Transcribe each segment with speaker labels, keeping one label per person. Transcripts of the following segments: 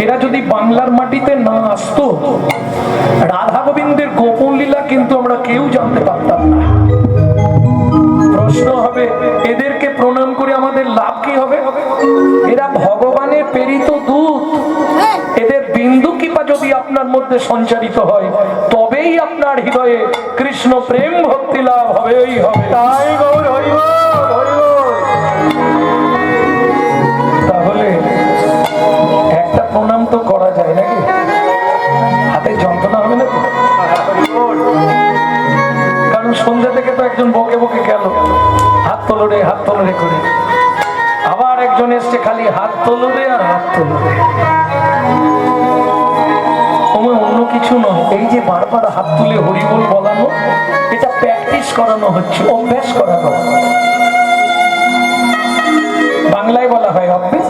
Speaker 1: এরা যদি বাংলার মাটিতে না আসতো, রাধা গোবিন্দের গোপন লীলা কিন্তু আমরা কেউ জানতে পারতাম না। প্রশ্ন হবে, এদেরকে প্রণাম করে আমাদের লাভ কি হবে? এরা ভগবানের প্রেরিত দূত। এদের বিন্দু কৃপা যদি আপনার মধ্যে সঞ্চারিত হয়, তবেই আপনার হৃদয়ে কৃষ্ণ প্রেম ভক্তি লাভ হবেই হবে। তাই গৌর হরি বল, হরি বল। তাহলে একটা প্রণাম তো করা যায় নাকি? হাতে যন্ত্রণা হবে না? কারণ সন্ধ্যা থেকে তো একজন বকে বকে গেল, হাত তোলো রে, হাত তোলো রে করে। আবার একজন এসছে, খালি হাত তোলো রে আর হাত তোলো রে। অন্য কিছু নয়, এই যে বারবার হাত তুলে হরিবোল বলানো, এটা প্র্যাকটিস করানো হচ্ছে, অভ্যাস করানো। বাংলায় বলা হয় অভ্যাস,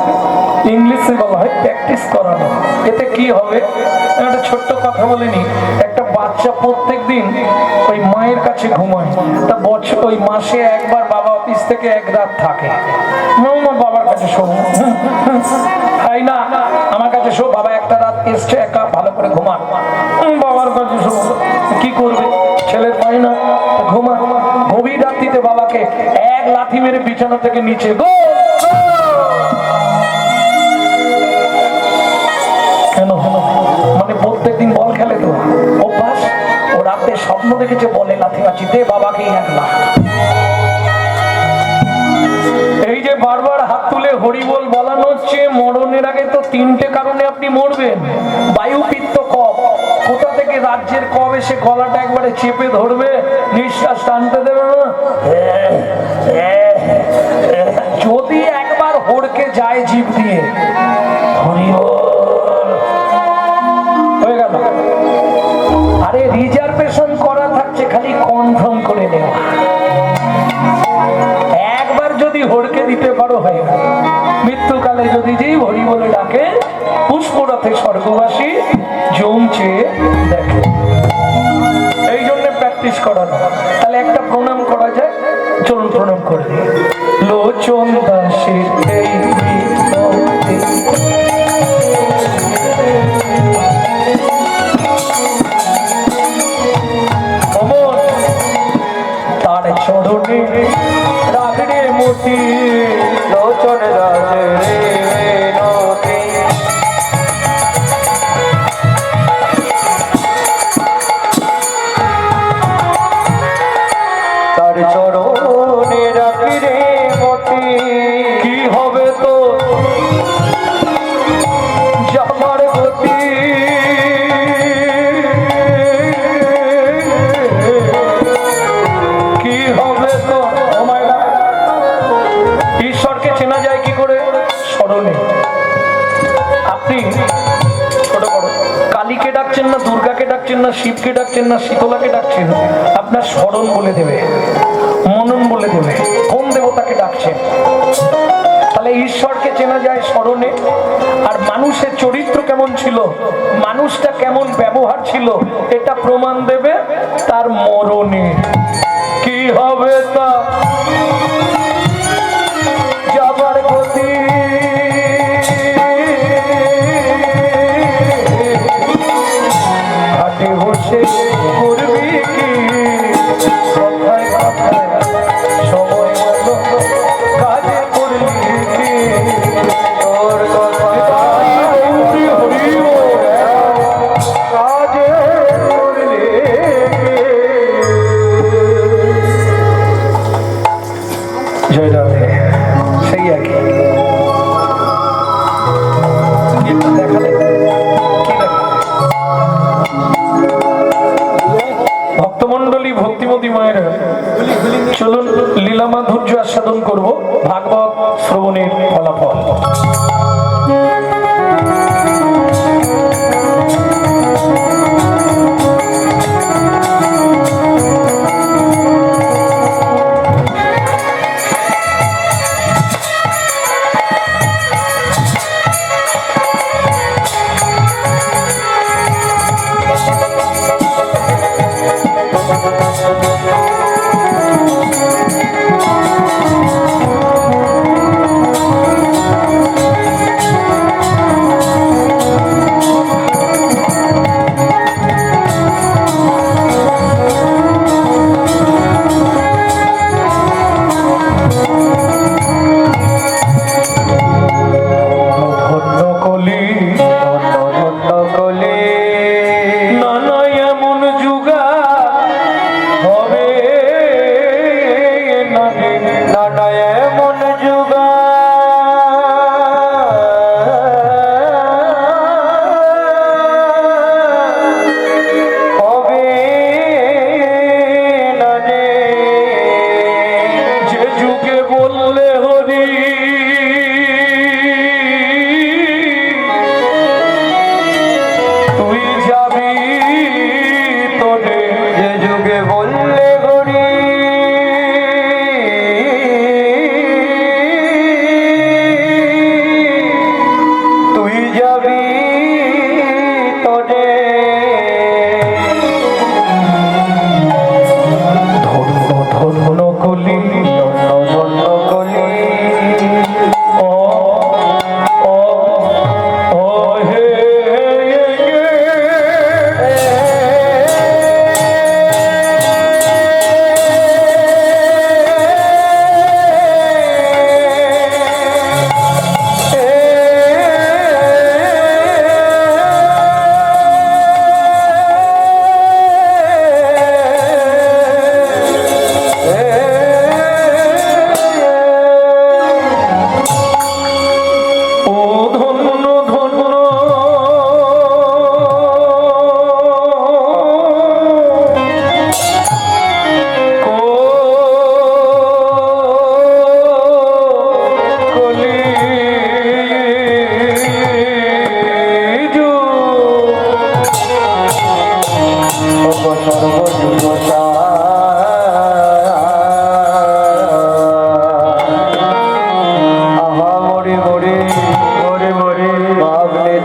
Speaker 1: ইংলিশে বলা হয় প্র্যাকটিস করানো। এতে কি হবে? একটা ছোট্ট কথা বলিনি, একটা বাচ্চা প্রত্যেক দিন ওই মায়ের কাছে ঘুমায়, তা বছর ওই মাসে একবার বাবা অফিস থেকে এক রাত থাকে, বাবার কাছে শো, তাই না? আমার কাছে শো, বাবা একটা রাত এসছে একা, ভালো করে ঘুমা। বাবার কাছে শো, কি করবে? ছেলের পাই না, ঘুমা। গভীর রাত্রিতে বাবাকে এক লাথি মেরে বিছানা থেকে নিচে, গো কেন? মানে প্রত্যেকদিন বল খেলে তো অভ্যাস। ও রাতে স্বপ্ন দেখেছে বলে লাথি মারছি, দে বাবাকে এক লাখ। এই যে বারবার হাত তুলে হরিবোল বলানো হচ্ছে, মরণের আগে তো তিনটে কারণে আপনি মরবেন। বায়ু, পিত্ত, কফ। কোথা থেকে রাজ্যের কফ এসে গলাটা একবারে চেপে ধরবে, নিঃশ্বাস টানতে দেবে না। যদি একবার হড়কে যায় জিভ দিয়ে, হরিবোল হয়ে গেল। আরে রিজার্ভেশন করা থাকছে, খালি কনফার্ম করে নেওয়া। একবার যদি হড়কে দিতে পারো হয়ে গেল। মৃত্যুকালে যদি যেই হরি বলে ডাকে, পুষ্পরথে স্বর্গবাসী জমছে দেখে। এই জন্য প্র্যাকটিস করানো। তাহলে একটা প্রণাম করা যায়, চলুন প্রণাম করে দিই। লোচন দাসের এই তার চরণে রাগড়ে মতি, লোচন দাসের নতি। তার চরণে রাগড়ে মতি, কি হবে তো যাবার গতি? কি হবে তো? ঈশ্বরকে চেনা যায় কি করে? স্মরণে। আপনি ছোট বড় কালীকে ডাকছেন না, দুর্গাকে ডাকছেন না, শিবকে ডাকছেন না, শীতলাকে ডাকছেন, আপনার স্মরণ বলে দেবে, মনন বলে দেবে কোন দেবতাকে ডাকছেন। তাহলে ঈশ্বরকে চেনা যায় স্মরণে। আর মানুষের চরিত্র কেমন ছিল, মানুষটা কেমন ব্যবহার ছিল, এটা প্রমাণ দেবে তার মরণে। কি হবে তা যাবার গতি? হাটে বসে করবি কি, কথায় কথায় সময় মতো কাজে করবি কি? তোর কথায় কাজে করবি।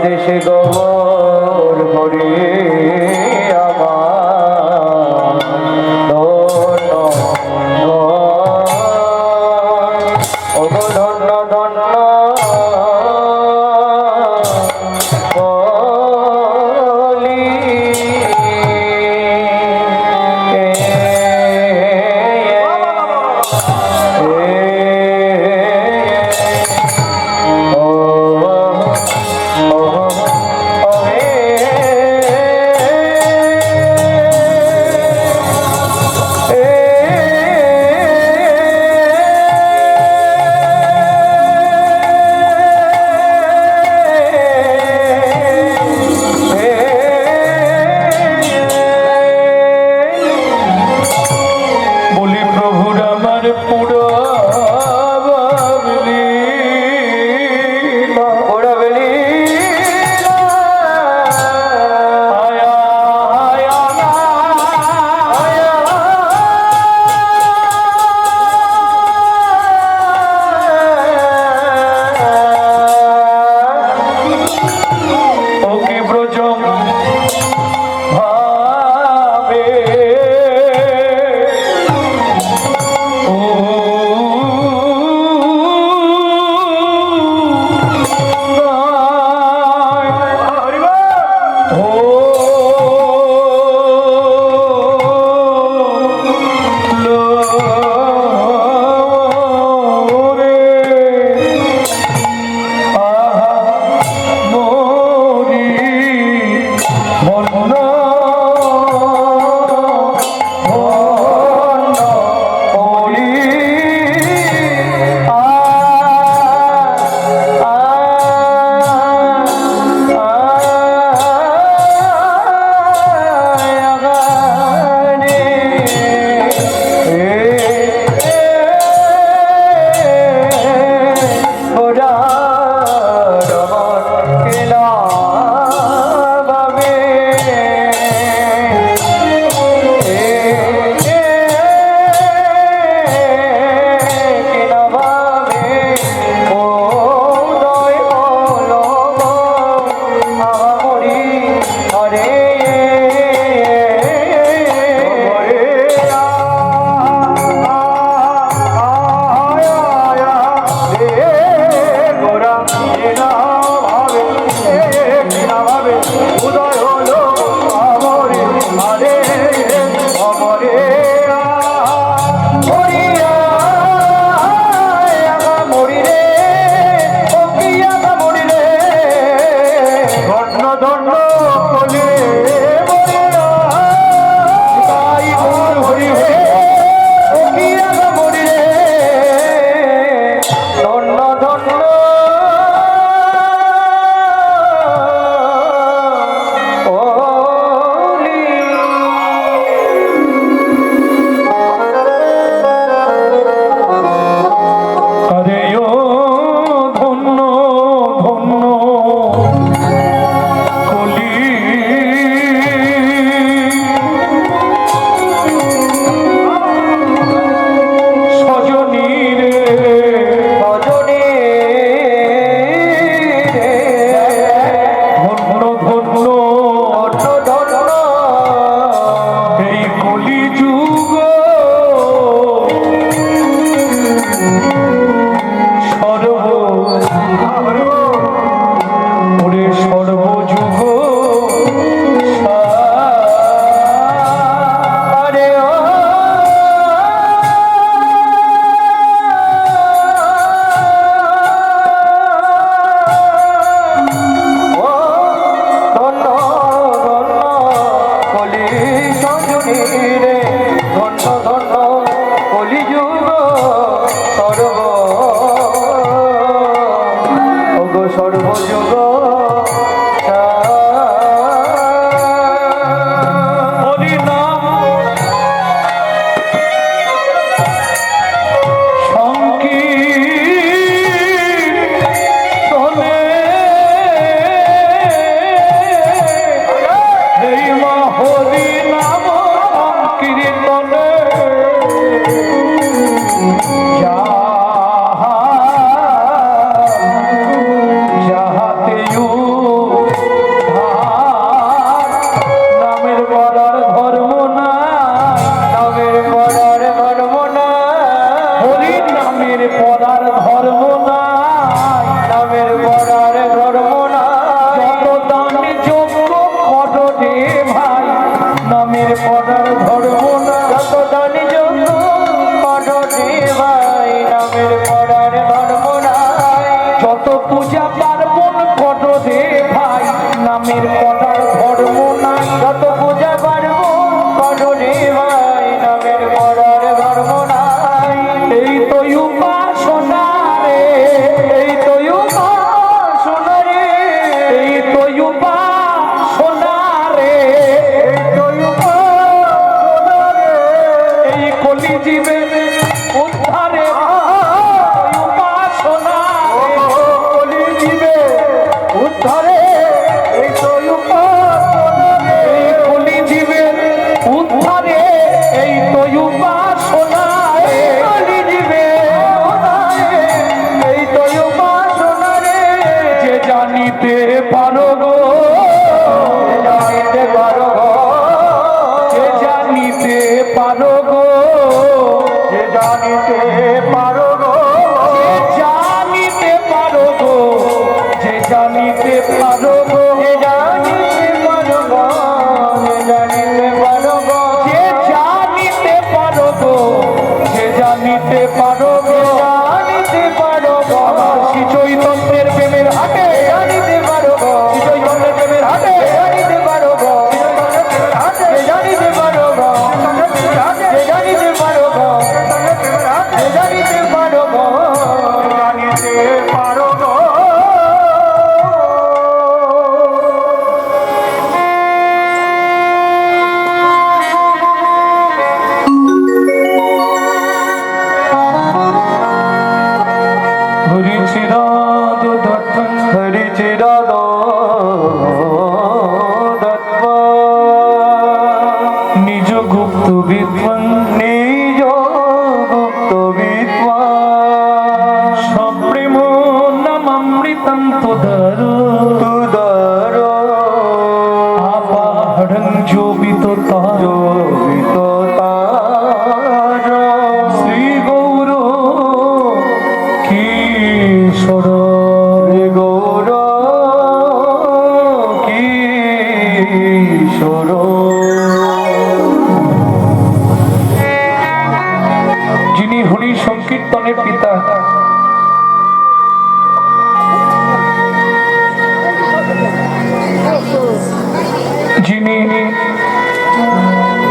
Speaker 2: দেশে গবর ভরে আমার ধন্য ওগো ধন্য ধন্য বলি
Speaker 1: বলি প্রভুর আমার পুরো নামের পড়ার ধর্ম নাই,
Speaker 2: যত পূজা পারবো করো রে ভাই, নামের পড়ার ধর্ম নাই।
Speaker 1: এই তো উপাসনা রে,
Speaker 2: এই তো উপাসনা রে,
Speaker 1: এই তো উপাসনা রে,
Speaker 2: এই তো উপাসনা রে।
Speaker 1: এই কলি জীবের উদ্ধারে উপাসনা রে।
Speaker 2: কলি জীবে উদ্ধারে, এই তো উপাসনা রে।
Speaker 1: এই কলি জীবের উদ্ধারে এই তো উপাসনা রে।
Speaker 2: কলি জীবে উদ্ধারে, এই তো উপাসনা রে।
Speaker 1: যে জানিতে পারো গো,
Speaker 2: জানিতে পারো গো,
Speaker 1: যে জানিতে পারো গো,
Speaker 2: যে জানিতে পারো গো,
Speaker 1: যে জানিতে পারো গো, যে জানিতে পারো গো,
Speaker 2: যে জানিতে পারো গো, যে জানিতে পারো গো,
Speaker 1: যে জানিতে পারো গো, যে জানিতে পারো গো,
Speaker 2: জানিতে পারো গো,
Speaker 1: আমার শ্রী চৈতন্যের প্রেমের হাটে,
Speaker 2: জানিতে পারো গো,
Speaker 1: শ্রী চৈতন্যের প্রেমের হাটে,
Speaker 2: জানিতে পারো গো, যে জানিতে পারো গো, যে জানিতে পারো গো, যে জানিতে পারো গো, জানিতে পারো গো।
Speaker 1: হরি চিরাদ দত্তং
Speaker 2: হরি চিরদ দত্ত,
Speaker 1: নিজ গুপ্ত বিদ্বান
Speaker 2: নিজ গুপ্ত বিদ্বান,
Speaker 1: সপ্রেম নামামৃতং তুদর
Speaker 2: তুদর
Speaker 1: আপাহরং জোবিত তার
Speaker 2: জোবিত তার,
Speaker 1: শ্রী গৌর কিশোর
Speaker 2: শ্রী গৌর কিশোর।
Speaker 1: যিনি হরি সংকীর্তনের পিতা, যিনি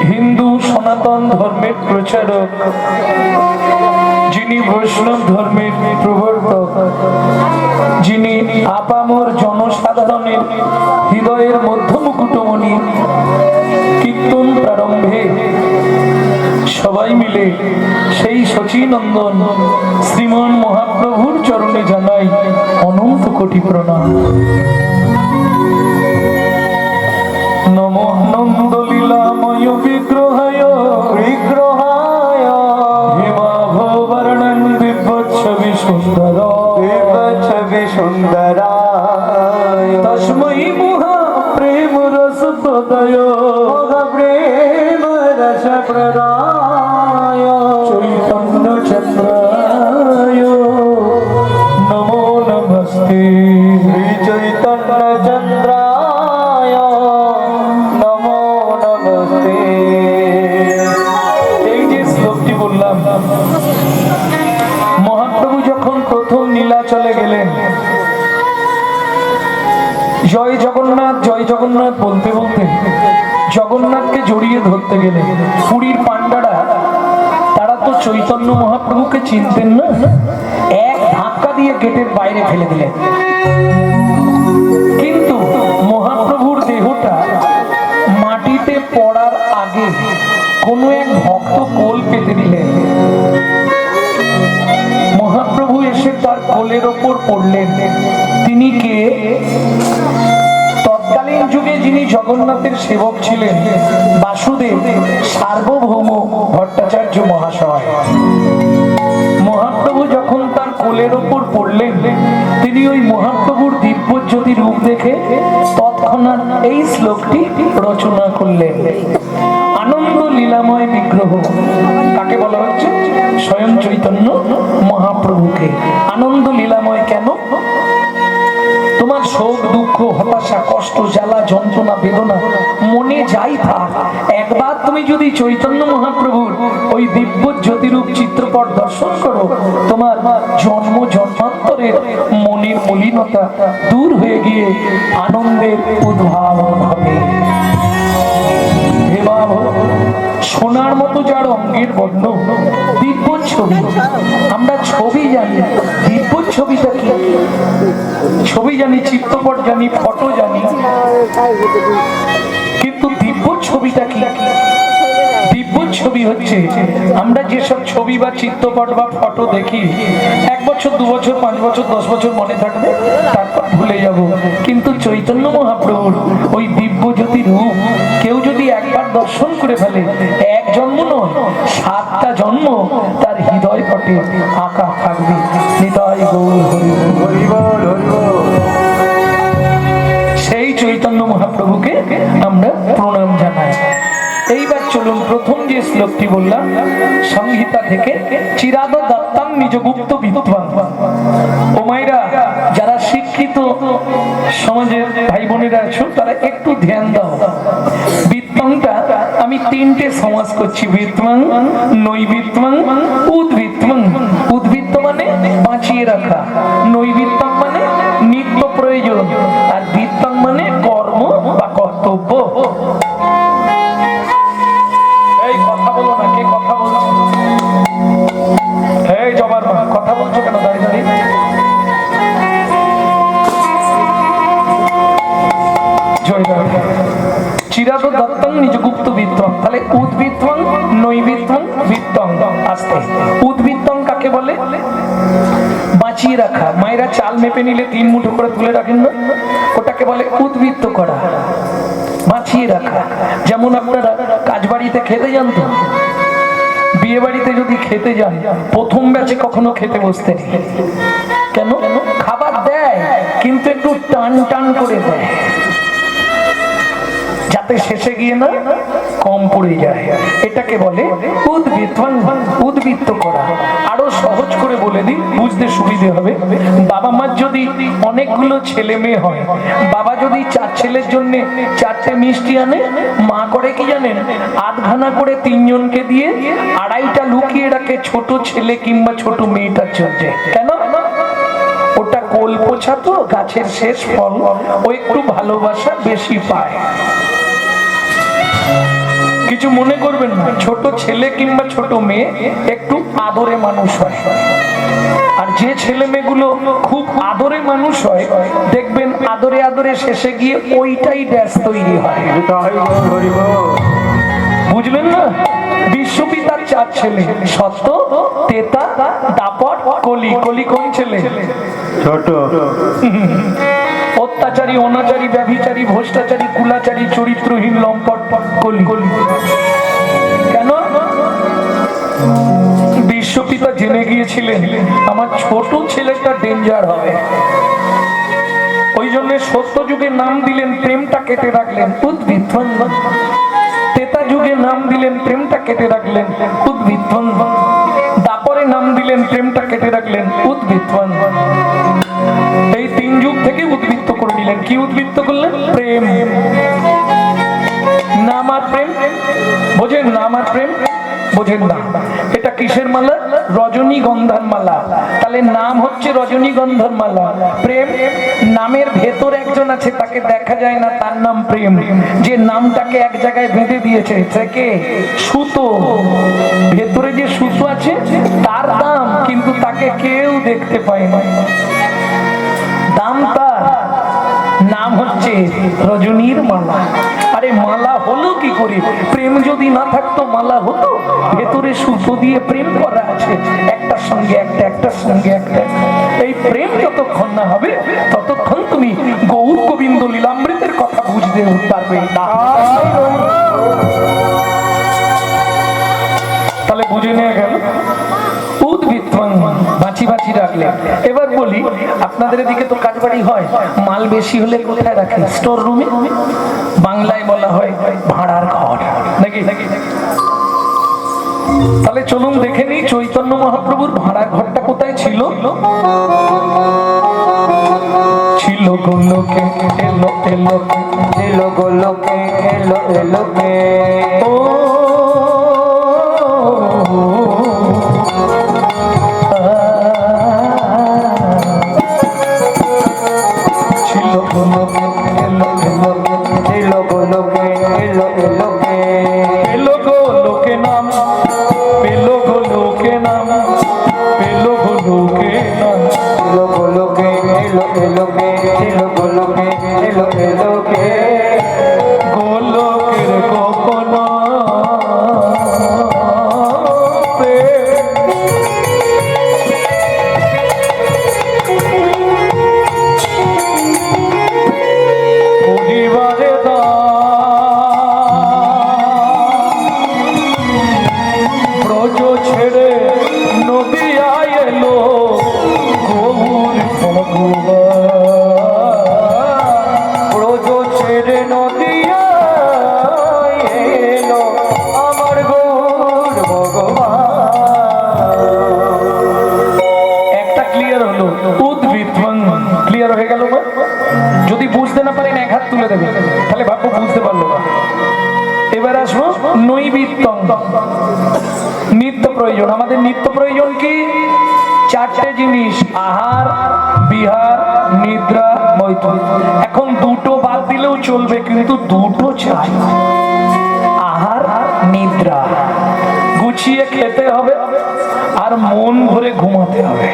Speaker 1: হিন্দু সনাতন ধর্মের প্রচারক, যিনি বৈষ্ণব ধর্মের প্রবর্তক, যিনি আপামর জনসাধারণের হৃদয়ের মধ্যমুকুটমণি, কীর্তন প্রারম্ভে সবাই মিলে সেই শচীনন্দন শ্রীমন মহাপ্রভুর চরণে জানাই অনন্ত কোটি প্রণাম। নমো নন্দ লীলাময় বিগ্রহায়
Speaker 2: বিগ্রহায়
Speaker 1: হিমাভবর্ণং দিব্যচ্ছবি সুন্দর
Speaker 2: ছবি সুন্দরায়,
Speaker 1: তস্मै মহা প্রেম রস প্রদয়
Speaker 2: প্রেম রস প্রদায়,
Speaker 1: চৈতন্য চন্দ্রায় নমো নমস্তে।
Speaker 2: শ্রী চৈতন্য চন্দ্রায় নমো নমস্তে।
Speaker 1: এই যে শ্লোকটি বললাম, মহাপ্রভু যখন প্রথম নীলাচলে গেলেন, জয় জগন্নাথ বলতে বলতে জগন্নাথকে জড়িয়ে ধরতে গেলেন। পুরীর পান্ডারা তারা তো চৈতন্য মহাপ্রভুকে চিনতেন না, এক ধাক্কা দিয়ে গেটের বাইরে ফেলে দিলেন। কিন্তু মহাপ্রভুর দেহটা মাটিতে পড়ার আগে কোনো এক ভক্ত কোল পেতে দিলেন। মহাপ্রভু এসে তার কোলের ওপর পড়লেন। তিনি কে? তৎকালীন যুগে যিনি জগন্নাথের সেবক ছিলেন, বাসুদেব সার্বভৌম ভট্টাচার্য মহাশয়। মহাপ্রভু যখন তার কোলের ওপর পড়লেন, তিনি ওই মহাপ্রভুর দিব্যজ্যোতি রূপ দেখে তৎক্ষণাৎ এই শ্লোকটি রচনা করলেন। আনন্দ লীলাময় বিগ্রহ কাকে বলা হচ্ছে? স্বয়ং চৈতন্য মহাপ্রভুকে। আনন্দ লীলাময় কেন? তোমার শোক দুঃখ হতাশা কষ্ট জ্বালা যন্ত্রণা বেদনা মনে মনে যাই থাক, একবার তুমি যদি চৈতন্য মহাপ্রভুর ওই দিব্য জ্যোতিরূপ চিত্রপট দর্শন করো, তোমার জন্ম জন্মান্তরের মনের মলিনতা দূর হয়ে গিয়ে আনন্দের উদ্ভাবন হবে। সোনার মতো যার অঙ্গের বর্ণ, দিব্য ছবি। আমরা ছবি জানি, দিব্য ছবিটা কি? ছবি জানি, চিত্রপট জানি, ফটো জানি, কিন্তু দিব্য ছবিটা কি? দিব্য ছবি হচ্ছে আমরা যেসব ছবি বা চিত্রপট বা ফটো দেখি, 1 বছর 2 বছর 5 বছর 10 বছর মনে থাকবে, তারপর ভুলে যাব। কিন্তু চৈতন্য মহাপ্রভুর ওই দিব্য জ্যোতি রূপ কেউ যদি একবার দর্শন করে ফেলে, 1 জন্ম নয় 7টা জন্ম তার হৃদয় পটে আঁকা থাকবে। নিতাই গৌর হরি বল, হরি বল, হরি বল। সেই চৈতন্য মহাপ্রভুকে আমরা প্রণাম জানাই। এইবার চলুন প্রথম যে শ্লোকটি বললাম সংহিতা থেকে, চিরাদ দত্তাং নিজগুপ্ত বিদ্বাং। ও মায়েরা, যারা শিক্ষিত সমাজের ভাই বোনেরা আছো, তারা একটু ধ্যান দাও। বিত্তংটা আমি 3টে সমাস করছি, বিত্তং, নৈবিত্তং, উদ্বৃত্তং। উদ্বৃত্ত মানে বাঁচিয়ে রাখা, নৈবিত্তং মানে নিত্য প্রয়োজন, আর বৃত্তং মানে কর্ম বা কর্তব্য। এই কথা বলো না, কে কথা বলছে? এই জবার মা, কথা বলছো কেন দাঁড়িয়ে দাঁড়িয়ে? চিরাদ দত্তং নিজগুপ্ত বিত্তং। তাহলে উদ্বৃত্তং, নৈবিত্তং, বৃত্তং। আস্তে, উদ্বৃত্তং কাকে বলে? বাঁচিয়ে রাখা। মায়েরা চাল মেপে নিলে 3 মুঠো করে তুলে রাখেন না, ওটাকে বলে উদ্বৃত্ত করা, বাঁচিয়ে রাখা। যেমন আপনারা কাজবাড়িতে খেতে যান তো, বিয়ে বাড়িতে যদি খেতে যান, প্রথম ব্যাচে কখনো খেতে বসতে নেই। কেন? খাবার দেয় কিন্তু একটু টান টান করে দেয়, যাতে শেষে গিয়ে না কম পড়ে যায়। এটাকে বলে উদ্বৃত্তং, উদ্বৃত্ত করা। আরো সহজ করে বলে দিই, বুঝতে সুবিধে হবে। বাবা মার যদি অনেকগুলো ছেলে মেয়ে হয়, বাবা যদি 4 ছেলের জন্য 4টে মিষ্টি আনে, মা করে কি জানেন? 8 করে 3 জনকে দিয়ে 2.5টা লুকিয়ে রাখে ছোট ছেলে কিংবা ছোট মেয়েটার জন্য। কেন? ওটা কোল পোছা তো, গাছের শেষ ফল, ও একটু ভালোবাসা বেশি পায়। কিছু মনে করবেন না, ছোট ছেলে কিংবা ছোট মেয়ে একটু আদরে মানুষ হয়। আর যে ছেলে মেয়েগুলো খুব আদরে মানুষ হয়, দেখবেন আদরে আদরে শেষে গিয়ে ওইটাই ড্যাশ তৈরি হয়। বুঝলেন না? বিশ্বপিতার 4 ছেলে, সত্য, তেতা, দাপট, কলি। কলি কোন ছেলে? ছোট। অত্যাচারী, অনাচারী, ব্যভিচারী, ভ্রষ্টাচারী, কুলাচারী, চরিত্রহীন, লম্পট, কলি। কেন? বিশ্বপিতা জেনে গিয়েছিলেন আমার ছোট ছেলেটা ডেঞ্জার হবে, ওই জন্য সত্য যুগে নাম দিলেন, প্রেমটা কেটে রাখলেন, উদ্বৃত্তং। তেতা যুগে নাম দিলেন, প্রেমটা কেটে রাখলেন, উদ্বৃত্তং। দাপরে নাম দিলেন, প্রেমটা কেটে রাখলেন, উদ্বৃত্তং। এই 3 যুগ থেকে উদ্বৃত্ত করে নিলেন। কি উদ্বৃত্ত করলেন? প্রেম। নাম আর প্রেম বোঝেন? নাম আর প্রেম বোঝেন না? এটা কিসের মালা? রজনীগন্ধার মালা। তাহলে নাম হচ্ছে রজনীগন্ধার মালা, প্রেম নামের ভেতর একজন আছে, তাকে দেখা যায় না, তার নাম প্রেম। যে নামটাকে এক জায়গায় বেঁধে দিয়েছে, থেকে সুতো, ভেতরে যে সুতো আছে তার দাম, কিন্তু তাকে কেউ দেখতে পায় না। দাম তার, নাম হচ্ছে রজনীর মালা। আরে মালা হলো কি করে? প্রেম যদি না থাকতো মালা হতো? ভেতরে সুতো দিয়ে প্রেম করা আছে, একটার সঙ্গে একটা, একটার সঙ্গে একটা। এই প্রেম যতক্ষণ না হবে ততক্ষণ তুমি গৌর গোবিন্দ লীলামৃতের কথা বুঝতে পারবে না। তাহলে বুঝে নিয়ে গেল উদ্বৃত্তং, বাঁচি বাঁচি রাখলে। এবার বলি, আপনাদের এদিকে তো কাজবাড়ি হয়, মাল বেশি হলে কোথায় রাখে? স্টোর রুমে। বাংলায় বলা হয় ভাড়ার ঘর, নাকি? তাহলে চলুন দেখে নিই চৈতন্য মহাপ্রভুর ভাড়ার ঘরটা কোথায় ছিল। ছিল গোলকে এলো এলো
Speaker 2: এলো গোলকে এলো এলো কে
Speaker 1: ও ছিল গোলকে এলো এলো
Speaker 2: এলো গোলকে এলো এলো কে
Speaker 1: পেলো গোলকে নাম পেলো গোলকে নাম পেলো গোলকে নাম
Speaker 2: এলো গোলকে এলো এলো কে এলো গোলকে এলো এলো কে
Speaker 1: গোলকের গোপন পরিবারে ব্রজ ছেড়ে নদিয়ায় এলো গৌর ভগবান
Speaker 2: ব্রজ ছেড়ে নদিয়া এলো আমার গৌর ভগবান
Speaker 1: একটা ক্লিয়ার হলো উদ্ভিদ ক্লিয়ার হয়ে গেল না? যদি বুঝতে না পারেন এক হাত তুলে দেবেন, তাহলে ভাববো বুঝতে পারলো না। এবার আসবো নৈবিত্যং, নিত্য প্রয়োজন। আমাদের নিত্য প্রয়োজন কি? চারটে জিনিস, আহার, বিহার, নিদ্রা, মৈথুন। এখন দুটো বাদ দিলেও চলবে, কিন্তু দুটো চাই। আহার, নিদ্রা গুছিয়ে খেতে হবে, আর মন ভরে ঘুমাতে হবে,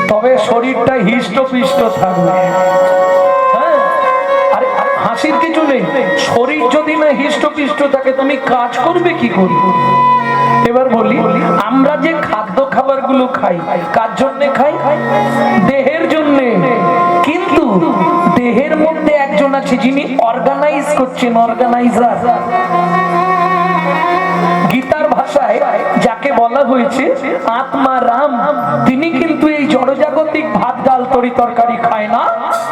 Speaker 1: তবে শরীরটা হিষ্টপিষ্ট থাকবে। হ্যাঁ, আরে হাসির কিছু নেই। শরীর যদি না হিষ্টপিষ্ট থাকে, তুমি কাজ করবে কি করে? এবার বলি, আমরা যে খাদ্য খাবার গুলো খাই, কার জন্য খাই? দেহের জন্য। কিন্তু দেহের মধ্যে একজন আছে যিনি অর্গানাইজ করছেন, অর্গানাইজার। গীতার ভাষায় যাকে বলা হয়েছে আত্মা রাম, তিনি কিন্তু এই জড়জাগতিক ভাত ডাল তরি তরকারি খায় না।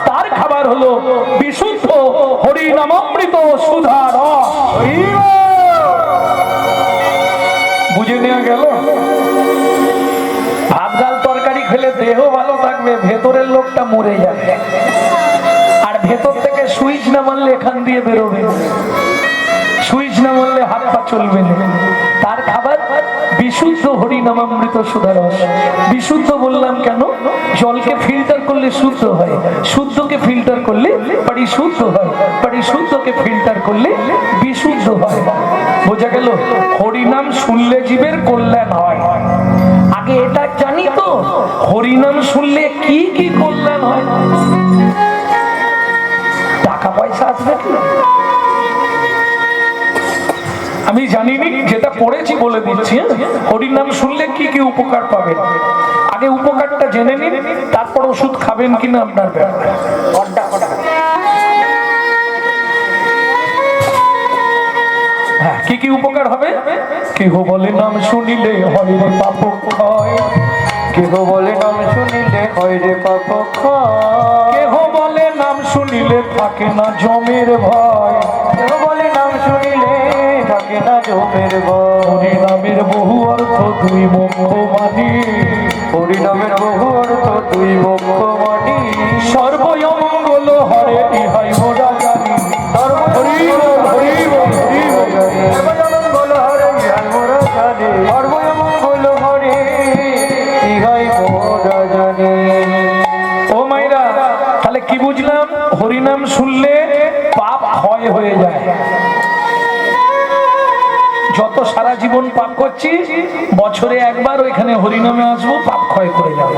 Speaker 1: তার খাবার হলো বিশুদ্ধ হরি নামামৃত সুধা রস। বুঝে নেওয়া গেল? ভাত ডাল তরকারি খেলে দেহ ভালো থাকবে, ভেতরের লোকটা মরে যাবে। আর ভেতর থেকে সুইচ না মারলে এখান দিয়ে বেরোবে, সুইচ না মারলে হাত পা চলবে না। তার খাবার বিশুদ্ধ হরি নামামৃত সুধা রস। বিশুদ্ধ বললাম কেন? জলকে ফিল্টার করলে শুদ্ধ হয়, শুদ্ধকে ফিল্টার করলে পরিশুদ্ধ হয়, পরিশুদ্ধকে ফিল্টার করলে বিশুদ্ধ হয়। বোঝা গেল? হরিনাম শুনলে জীবের কল্যাণ হয়। আগে এটা জানি তো, হরিনাম শুনলে কি কি কল্যাণ হয়? টাকা পয়সা আসবে কি? আমি জানিনি, যেটা পড়েছি বলে দিচ্ছি। হরির নাম শুনলে কি কি উপকার পাবেন, আগে উপকারটা জেনে নিন, তারপর ওষুধ খাবেন কিনা আপনার ব্যাপার। হ্যাঁ, কি কি উপকার হবে? কেহ বলে নাম শুনিলে হয় রে পাপ ক্ষয়,
Speaker 2: কেহ বলে নাম শুনিলে হয় রে পাপ ক্ষয়,
Speaker 1: কেহ বলে নাম শুনিলে থাকে না জমের ভয়,
Speaker 2: কেহ বলে নাম শুনিলে থাকে না জমের ভয়।
Speaker 1: হরি নামের বহু অর্থ দুই মুখ মানি,
Speaker 2: হরি নামের বহু অর্থ দুই মুখ মানি,
Speaker 1: সর্বমঙ্গল হরে ইহাই মোরা জানি।
Speaker 2: সর্বমঙ্গল হরে ইহাই মোরা জানি, সর্বমঙ্গল হরে ইহাই মোরা জানি।
Speaker 1: ও মাইরা, তাহলে কি বুঝলাম? হরিনাম শুনলে পাপ ক্ষয় হয়ে যায়। যত সারা জীবন পাপ করছি, বছরে একবার ওইখানে হরিনামে আসবো, পাপ ক্ষয় করে যাবে।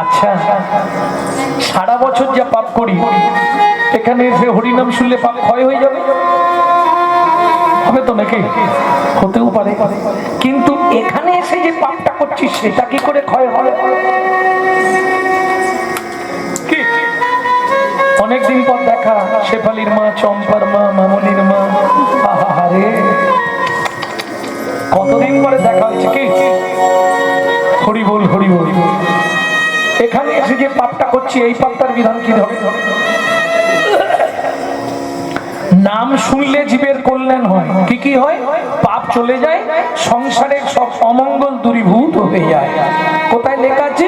Speaker 1: আচ্ছা, সারা বছর যা পাপ করি, এখানে এসে হরিনাম শুনলে পাপ ক্ষয় হয়ে যাবে? হবে তো নাকি? হতেও পারে, কিন্তু এখানে এসে যে পাপটা করছি, সেটা কি করে ক্ষয় হবে? কি অনেকদিন পর দেখা, শেফালির মা, চম্পার মা, মামনির মা, আহারে কতদিন পরে দেখা হয়েছে। কি হরি বল, হরি বল। এখানে এসে যে পাপটা করছি, এই পাপটার বিধান কি হবে? নাম শুনলে জীবের কল্যাণ হয়। কি কি হয়? পাপ চলে যায়, সংসারের সব অমঙ্গল দূরীভূত হয়ে যায়। কোথায় লেখা আছে?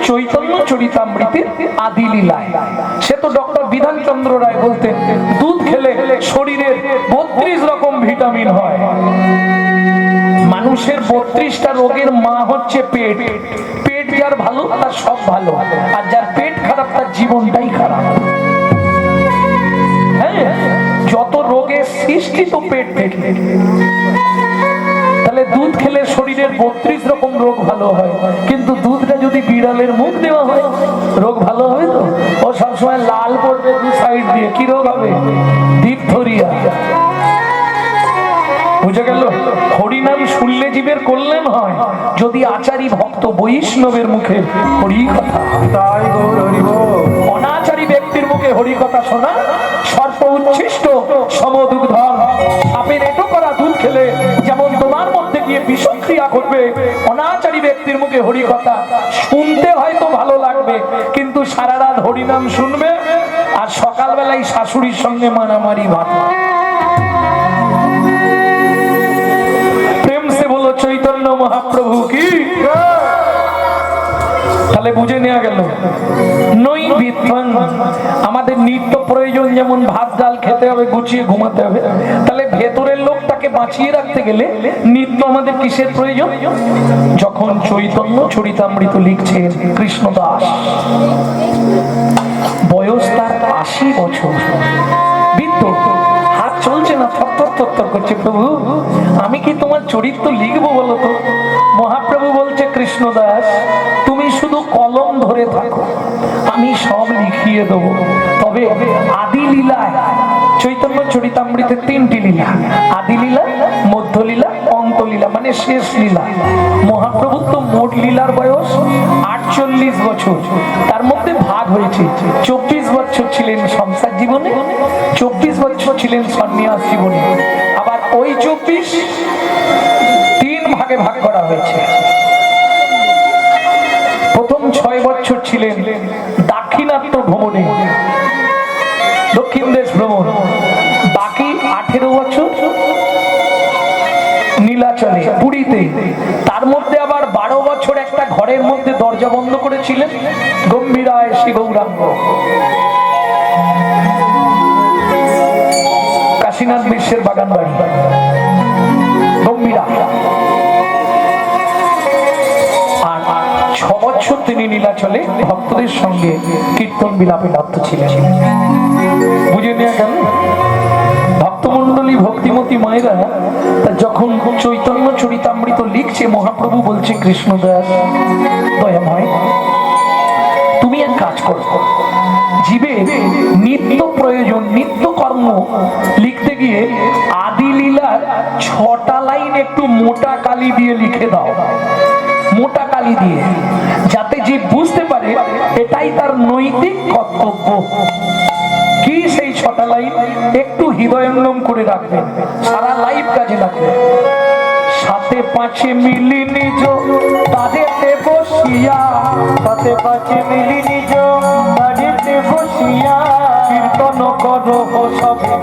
Speaker 1: চৈতন্য চরিতামৃতের আদি লীলায়। সে তো ডক্টর বিধানচন্দ্র রায় বলতেন, দুধ খেলে শরীরের 32 রকম ভিটামিন হয়। মানুষের 32টা রোগের মা হচ্ছে পেট। পেট যার ভালো তার সব ভালো, আর যার পেট খারাপ তার জীবনটাই খারাপ। হ্যাঁ, যত রোগের সৃষ্টি তো পেট থেকে। তাহলে দুধ খেলে শরীরের 32 রকম রোগ ভালো হয়, কিন্তু দুধটা যদি বিড়ালের মুখ দেওয়া হয় রোগ ভালো হবে তো? ও সবসময় লাল পড়বে দু সাইড দিয়ে, কি রোগ হবে? ডিপথোরিয়া। বুঝে গেল? হরিনাম শুনলে জীবের কল্যাণ হয় যদি আচারী ভক্ত বৈষ্ণবের মুখে হরি কথা।
Speaker 2: তাই গৌর হরি বল।
Speaker 1: অনাচারী ব্যক্তির মুখে হরি কথা শোনা সর্প উচ্ছিষ্ট সমদুগ্ধন। সাপের এটো করা দুধ খেলে যেমন তোমার মধ্যে গিয়ে বিষক্রিয়া করবে, অনাচারী ব্যক্তির মুখে হরি কথা শুনতে হয়তো ভালো লাগবে, কিন্তু সারা রাত হরিনাম শুনবে আর সকালবেলায় শাশুড়ির সঙ্গে মারামারি ভাত। বলো চৈতন্য মহাপ্রভু কি। তাহলে বুঝে নেওয়া গেল নই বিদ্বান। আমাদের নিত্য প্রয়োজন যেমন ভাত ডাল খেতে হবে, গুছিয়ে ঘুমাতে হবে, তাহলে ভেতরের লোকটাকে বাঁচিয়ে রাখতে গেলে নিত্য আমাদের কিসের প্রয়োজন? যখন চৈতন্য চরিতামৃত লিখছেন কৃষ্ণদাস, বয়স তার 80 বছর, বৃদ্ধ, হাত চলছে না, থরথর করছে, প্রভু আমি কি তোমার চরিত্র লিখবো বলো তো? মহাপ্রভু বলছে, কৃষ্ণদাস তুমি শুধু কলম ধরে থাকো, আমি সব লিখিয়ে দেবো। তবে আদি লীলায় চৈতন্য চরিতামৃতের 3টি লীলা, আদি লীলা, মধ্যলীলা, অন্তলীলা, মানে শেষ লীলা। মহাপ্রভুর তো মোট লীলার বয়স 48 বছর, তার মধ্যে ভাগ হয়েছে। 24 বছর ছিলেন সংসার জীবনে, 24 বছর ছিলেন সন্ন্যাস জীবনে, আবার ওই 24 3 ভাগে ভাগ করা হয়েছে। প্রথম 6 বছর ছিলেন দাক্ষিণাত্য ভ্রমণে, দক্ষিণ দেশ ভ্রমণ, বাকি 18 বছর নীলাচলে পুরীতে। তার মধ্যে আবার 12 বছর একটা ঘরের মধ্যে দরজা বন্ধ করেছিলেন, গম্ভীরায় শ্রী গৌরাঙ্গ, কাশীনাথ বিশ্বের বাগান বাড়ি গম্ভীরা। আর 6 বছর তিনি নীলাচলে ভক্তদের সঙ্গে কীর্তন বিলাপে রত ছিলেন। বুঝে নেওয়া গেল? ভক্তমন্ডলী ভক্তিমতী মায়েরা যখন চৈতন্য চরিতামৃত লিখছে, মহাপ্রভু বলছে, কৃষ্ণদাস দয়াময় তুমি এক কাজ করো, জীবের নিত্য প্রয়োজন, নিত্য কর্ম লিখতে গিয়ে আদি লীলার 6টা লাইন একটু মোটা কালি দিয়ে লিখে দাও, মোটা কালি দিয়ে, যাতে জীব বুঝতে পারে এটাই তার নৈতিক কর্তব্য। কি সেই 6টা লাইন একটু হৃদয়ঙ্গম করে রাখবেন, সারা লাইফ কাজে লাগবে। 7 5 মিলি নিজ তাদেরতে বসিয়া,
Speaker 2: 7 5 মিলি নিজ তাদেরতে বসিয়া,
Speaker 1: কীর্তন করো সবে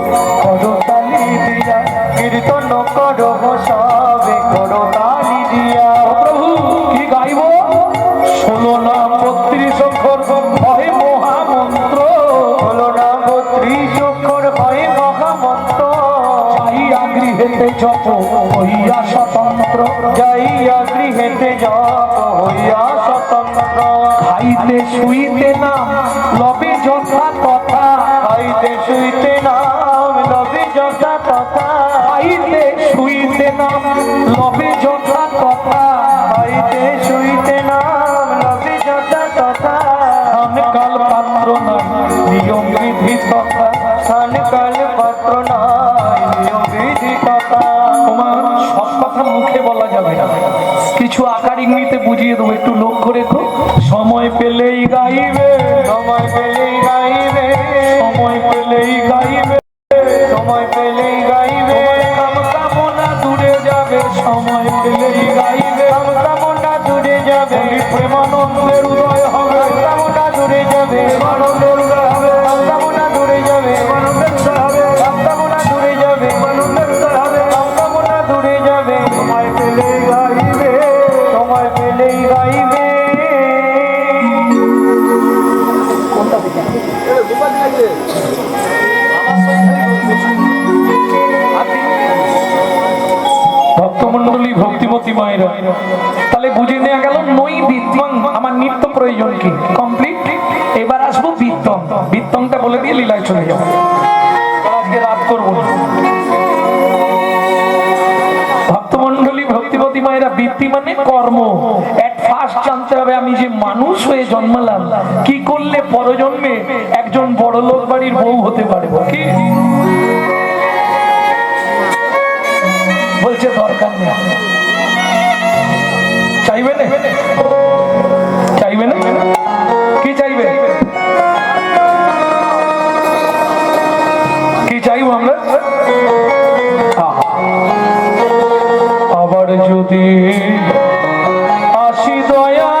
Speaker 1: করো তালি দিয়া,
Speaker 2: কীর্তন করো সবে করো তালি দিয়া।
Speaker 1: প্রভু কি গাইব? 16 নাম 32 অক্ষর হয় মহামন্ত্র,
Speaker 2: 16 নাম 32 অক্ষর হয় মহামন্ত্র,
Speaker 1: যাইয়া গৃহেতে জপ হইয়া স্বতন্ত্র,
Speaker 2: যাইয়া গৃহেতে জপ হইয়া স্বতন্ত্র,
Speaker 1: খাইতে শুইতে নাম লবে যথা তথা,
Speaker 2: খাইতে শুইতে নাম লবে যথা তথা,
Speaker 1: খাইতে শুইতে নাম লবে যথা তথা,
Speaker 2: খাইতে শুইতে নাম লবে যথা তথা,
Speaker 1: কাল পাত্র না নিয়ম বিধি তথা,
Speaker 2: কাল পাত্র নাই নিয়ম বিধি তথা।
Speaker 1: তোমার সব কথা মুখে বলা যাবে না, কিছু আকার ইঙ্গিতে বুঝিয়ে দেবো, একটু লক্ষ্য রেখো। সময় পেলেই গাইবে,
Speaker 2: সময় পেলেই গাইবে,
Speaker 1: সময় পেলেই গাইবে,
Speaker 2: সময় পেলেই গাইবে,
Speaker 1: কাম কামনা দূরে যাবে, সময় পেলেই গাইবে,
Speaker 2: কামনা দূরে যাবে,
Speaker 1: প্রেমানন্দের উদয় হবে,
Speaker 2: কামনা দূরে যাবে,
Speaker 1: প্রেমানন্দের উদয় হবে,
Speaker 2: কামনা দূরে যাবে,
Speaker 1: প্রেমানন্দের উদয় হবে,
Speaker 2: কামনা
Speaker 1: এবার আসবো বৃত্তম। বৃত্তমটা বলে দিয়ে লীলায় চলে যাবো, আজকে রাত করবো না। ভক্তমন্ডলী, ভক্তিবতী মায়েরা, বৃত্তি মানে কর্ম। এট ফার্স্ট জানতে হবে আমি যে মানুষ হয়ে জন্মালাম, কি করলে পরজন্মে একজন বড় লোক বাড়ির বউ হতে পারবো। কি বলছে দরকার নেই, চাইবে না, চাইবে না, কি চাইবে, কি চাইবো আমরা? আবার যদি আসি দয়া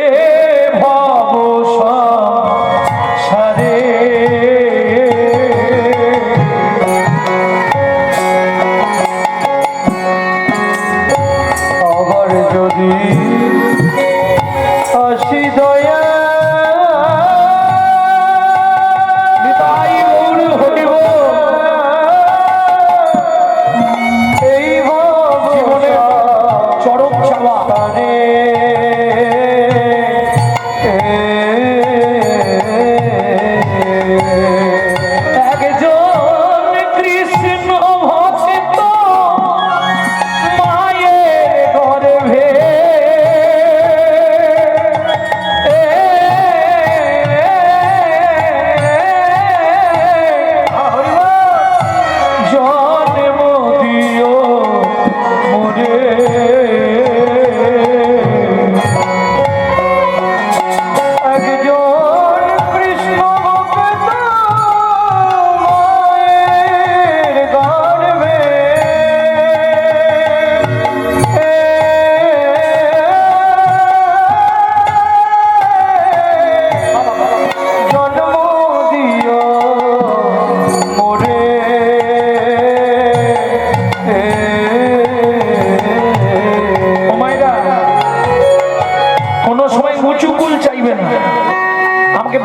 Speaker 1: এ ভব সংসারে, আবার যদি আসি দয়া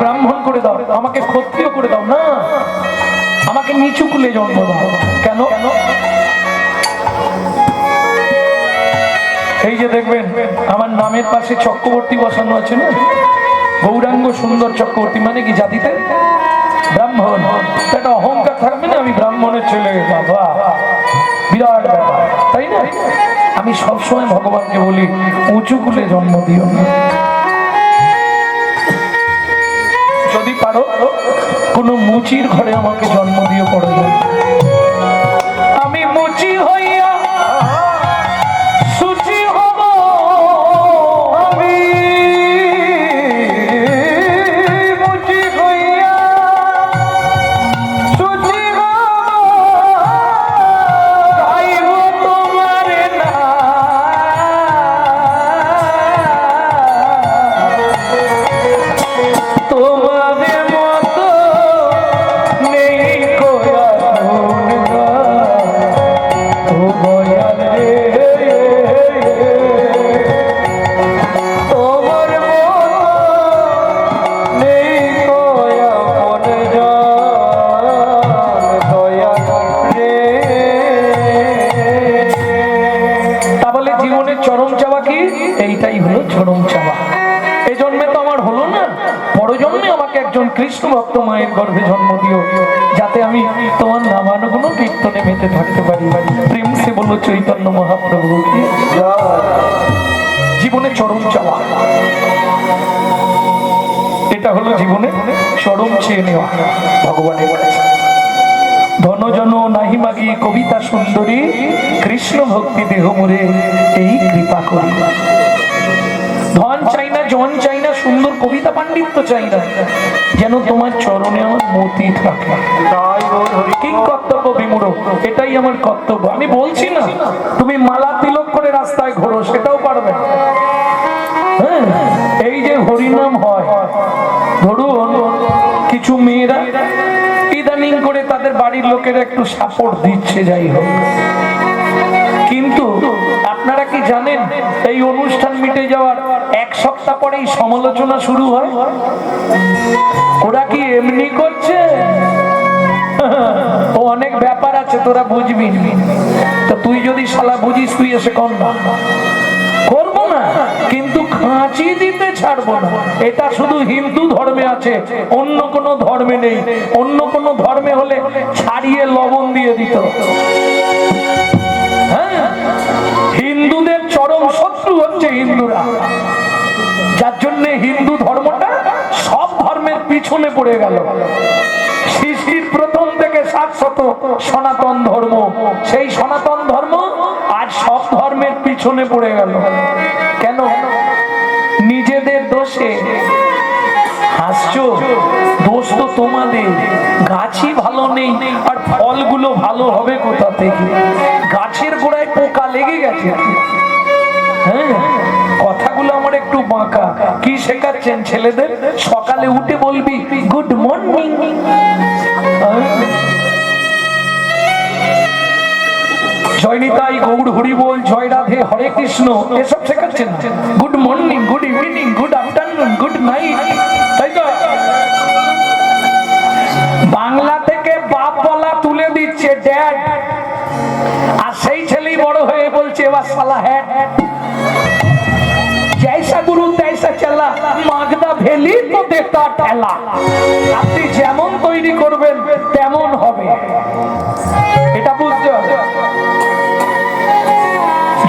Speaker 1: ব্রাহ্মণ করে দাও, আমাকে ক্ষত্রিয় করে দাও না, আমাকে নিচু কুলে জন্ম দাও। কেন? এই যে দেখবেন আমার নামের পাশে চক্রবর্তী বসানো আছে না, গৌরাঙ্গ সুন্দর চক্রবর্তী, মানে কি জাতিতে ব্রাহ্মণ। একটা অহংকার থাকবে না, আমি ব্রাহ্মণের ছেলে, বাবা বিরাট ব্যাপার, তাই না? আমি সবসময় ভগবানকে বলি উঁচু কুলে জন্ম দিও না, যদি পারো কোন মুচির ঘরে আমাকে জন্ম দিও পড়ে। আমি মুচি হইয়া সুচি হব, আমি মুচি হইয়া সুচি হব, গাইব তোমার নাম, তোমাদের মতো নেই কোয়া গুণগা, ও গয়াল রে, তোমার মতো নেই কোয়া গুণগা, দয়াল রে। তাহলে জীবনের চরম চাওয়া কি? এইটাই হলো চরম চাওয়া। এই জন্মে তো আমার হলো না, পরজন্মে আমাকে একজন কৃষ্ণ ভক্ত মায়ের গর্ভে জন্ম দিও, যাতে আমি তোমার নামানুগুণ কীর্তনে মেতে থাকতে পারি। প্রেম সে বলো চৈতন্য মহাপ্রভু কি জয়। জীবনে চরম চাওয়া, এটা হলো জীবনে চরম চেয়ে নেওয়া ভগবানের কাছে। ধনজন নাহি মাগি কবিতা সুন্দরী, কৃষ্ণ ভক্তি দেহ মোরে এই কৃপা করি। ধন চাই না, জন চাই না, সুন্দর কবিতা পাণ্ডিত্য চাই না, যেন তোমার চরণে আমার মতি থাকে। কি কর্তব্য বিমূঢ়, এটাই আমার কর্তব্য। আমি বলছি না তুমি মালা তিলক করে রাস্তায় ঘোরো, সেটাও পারবে। হ্যাঁ, এই যে হরিনাম হয়, ধরুন কিছু মেয়েরা ইদানিং করে তাদের বাড়ির লোকেরা একটু সাপোর্ট দিচ্ছে, যাই হোক, কিন্তু আপনারা কি জানেন এই অনুষ্ঠান মিটে যাওয়ার এক সপ্তাহ পরেই সমালোচনা শুরু হয়। ওরা কি এমনি করছে? ও অনেক ব্যাপার আছে, তোরা বুঝবি না। তো তুই যদি শালা বুঝিস, তুই এসে কর না, করবো না, কিন্তু খাঁচি দিতে ছাড়বো না। এটা শুধু হিন্দু ধর্মে আছে, অন্য কোনো ধর্মে নেই। অন্য কোনো ধর্মে হলে ছাড়িয়ে লবণ দিয়ে দিত। হ্যাঁ, হিন্দুদের চরম শত্রু হচ্ছে হিন্দুরা, যার জন্য হিন্দু ধর্মটা সব ধর্মের পিছনে পড়ে গেল। সৃষ্টির প্রথম থেকে শাশ্বত সনাতন ধর্ম, সেই সনাতন ধর্ম আজ সব ধর্মের পিছনে পড়ে গেল। কেন? নিজেদের দোষে হাসছো? দোষ তো তোমাদের। গাছই ভালো নেই, আর ফলগুলো ভালো হবে কোথা থেকে? গাছের গোড়ায় পোকা লেগে গেছে। হ্যাঁ, কথাগুলো আমার একটু বাঁকা। কি শেখাচ্ছেন ছেলেদের? সকালে উঠে বলবি গুড মর্নিং, জয় নিতাই গৌর হরি বল, জয় রাধে হরে কৃষ্ণ, এসব শেখাচ্ছেন। Good morning, good evening, good afternoon, good night, তাই তো? বাংলা থেকে বাপ বলা তুলে দিচ্ছে ড্যাড, আর সেই ছেলেই বড় হয়ে বলছে এবার শালা হ্যাঁ। जैसा गुरु तैसा चला, मागदा भेली तो देता ठेला। আপনি যেমন তৈরি করবেন তেমন হবে, এটা বুঝতে হবে।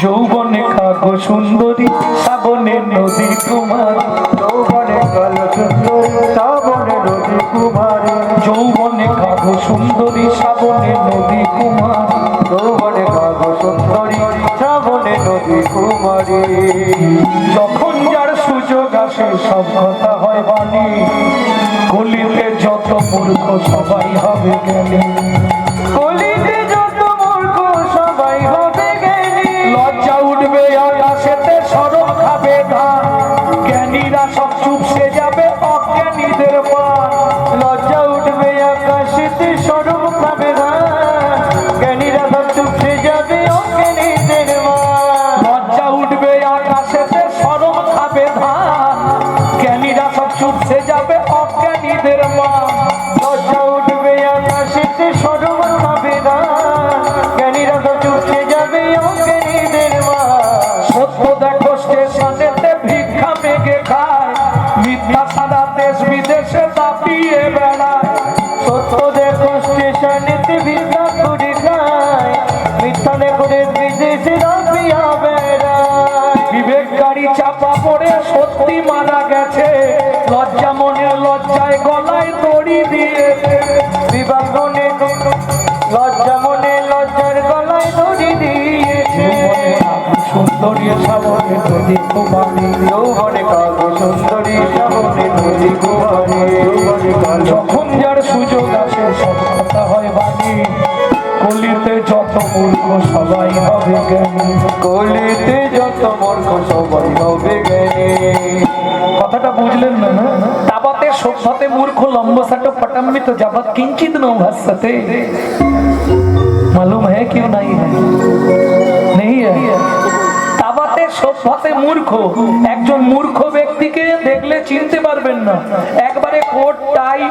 Speaker 1: যৌবনে কাগো সুন্দরী, শ্রাবণে নদী কুমার,
Speaker 2: যৌবনে কালো সুন্দরী, শ্রাবণে নদী কুমারী,
Speaker 1: যৌবনে কাগো সুন্দরী, শ্রাবণে নদী কুমার,
Speaker 2: যৌবনে কালো সুন্দরী, শ্রাবণে নদী কুমারী।
Speaker 1: যখন যার সুযোগ আসে সব কথা হয় বাণী, কলিতে যত মূর্খ সবাই হবে জ্ঞানী,
Speaker 2: কলিতে যত মূর্খ সবাই হবে জ্ঞানী,
Speaker 1: লজ্জা উঠবে আকাশেতে সরব খাবে ধান, জ্ঞানীরা সব চুপসে যাবে অজ্ঞানীদের পান,
Speaker 2: লজ্জা উঠবে আকাশেতে সরব খাবে ধান, জ্ঞানীরা সব চুপসে যাবে অজ্ঞানীদের মান।
Speaker 1: লজ্জা উঠবে আকাশেতে সরব খাবে ধান, জ্ঞানীরা সব চুপসে যাবে অজ্ঞানীদের মান,
Speaker 2: লজ্জা উঠবে আকাশেতে সরব খাবে ধান, জ্ঞানীরা সব চুপসে যাবে অজ্ঞানীদের মান।
Speaker 1: সত্য দেখো স্টেশনেতে ভিক্ষা মেঘে খায়, মিথ্যা সারা দেশ বিদেশে দাপিয়ে বেড়ায়,
Speaker 2: সত্য দেখো স্টেশনেতে ভিক্ষা করে খায়, মিথ্যা দেখো দেশ বিদেশে দাপিয়া বেড়ায়।
Speaker 1: বিবেক গাড়ি চাপা পড়ে সত্যি মারা গেছে, লজ্জা মনে লজ্জায় গলায় দড়ি দিয়েছে,
Speaker 2: বিভাগ মনে লজ্জা মনে লজ্জার গলায় দড়ি দিয়েছে।
Speaker 1: সুন্দরী শ্রাবণে নদী কুমারী,
Speaker 2: যৌবনে কালো সুন্দরী, শ্রাবণে নদী কুমারী, যৌবনে কালো।
Speaker 1: যখন যার সুযোগ আসে সব কথা হয় বাণী, কলিতে যত মূর্খ সবাই হবে জ্ঞানী,
Speaker 2: কলিতে যত মূর্খ সবাই হবে জ্ঞানী।
Speaker 1: কথাটা বুঝলেন না? তাবাতে সভ্যতে মূর্খ লম্বসাট পটাম্বিত যাবৎ কিঞ্চিত ন ভাস্যতে। मालूम है क्यों नहीं है? नहीं है। তাবাতে সভ্যতে মূর্খ, একজন মূর্খ ব্যক্তিকে দেখলে চিনতে পারবেন না। একবারে কোট টাই,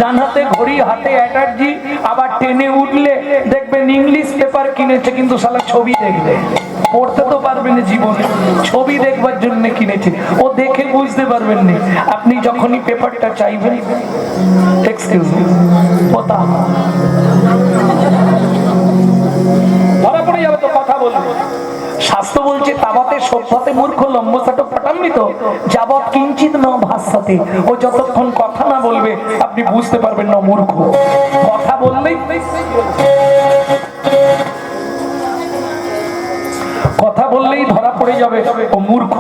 Speaker 1: ডান হাতে ঘড়ি, হাতে অ্যাটার্জি, আবার ট্রেনে উঠলে দেখবেন ইংলিশ পেপার কিনেছে, কিন্তু শালা ছবি দেখবে, পড়তে তো পারবেন না জীবনে, ছবি দেখবার জন্য কিনেছে। ও দেখে বুঝতে পারবেন না। আপনি যখনই পেপারটা চাইবেন, এক্সকিউজ মি, ওটা ধরা পড়ে যাবে তো, কথা বলবে। শাস্ত্র বলছে তাবাতে সভ্যতে মূর্খ লম্বসাট পটাম্বিত যাবৎ কিঞ্চিত ন ভাস্যতে। ও যতক্ষণ কথা না বলবে আপনি বুঝতে পারবেন না মূর্খ। কথা বললেই, কথা বললেই ধরা পড়ে যাবে ও মূর্খ।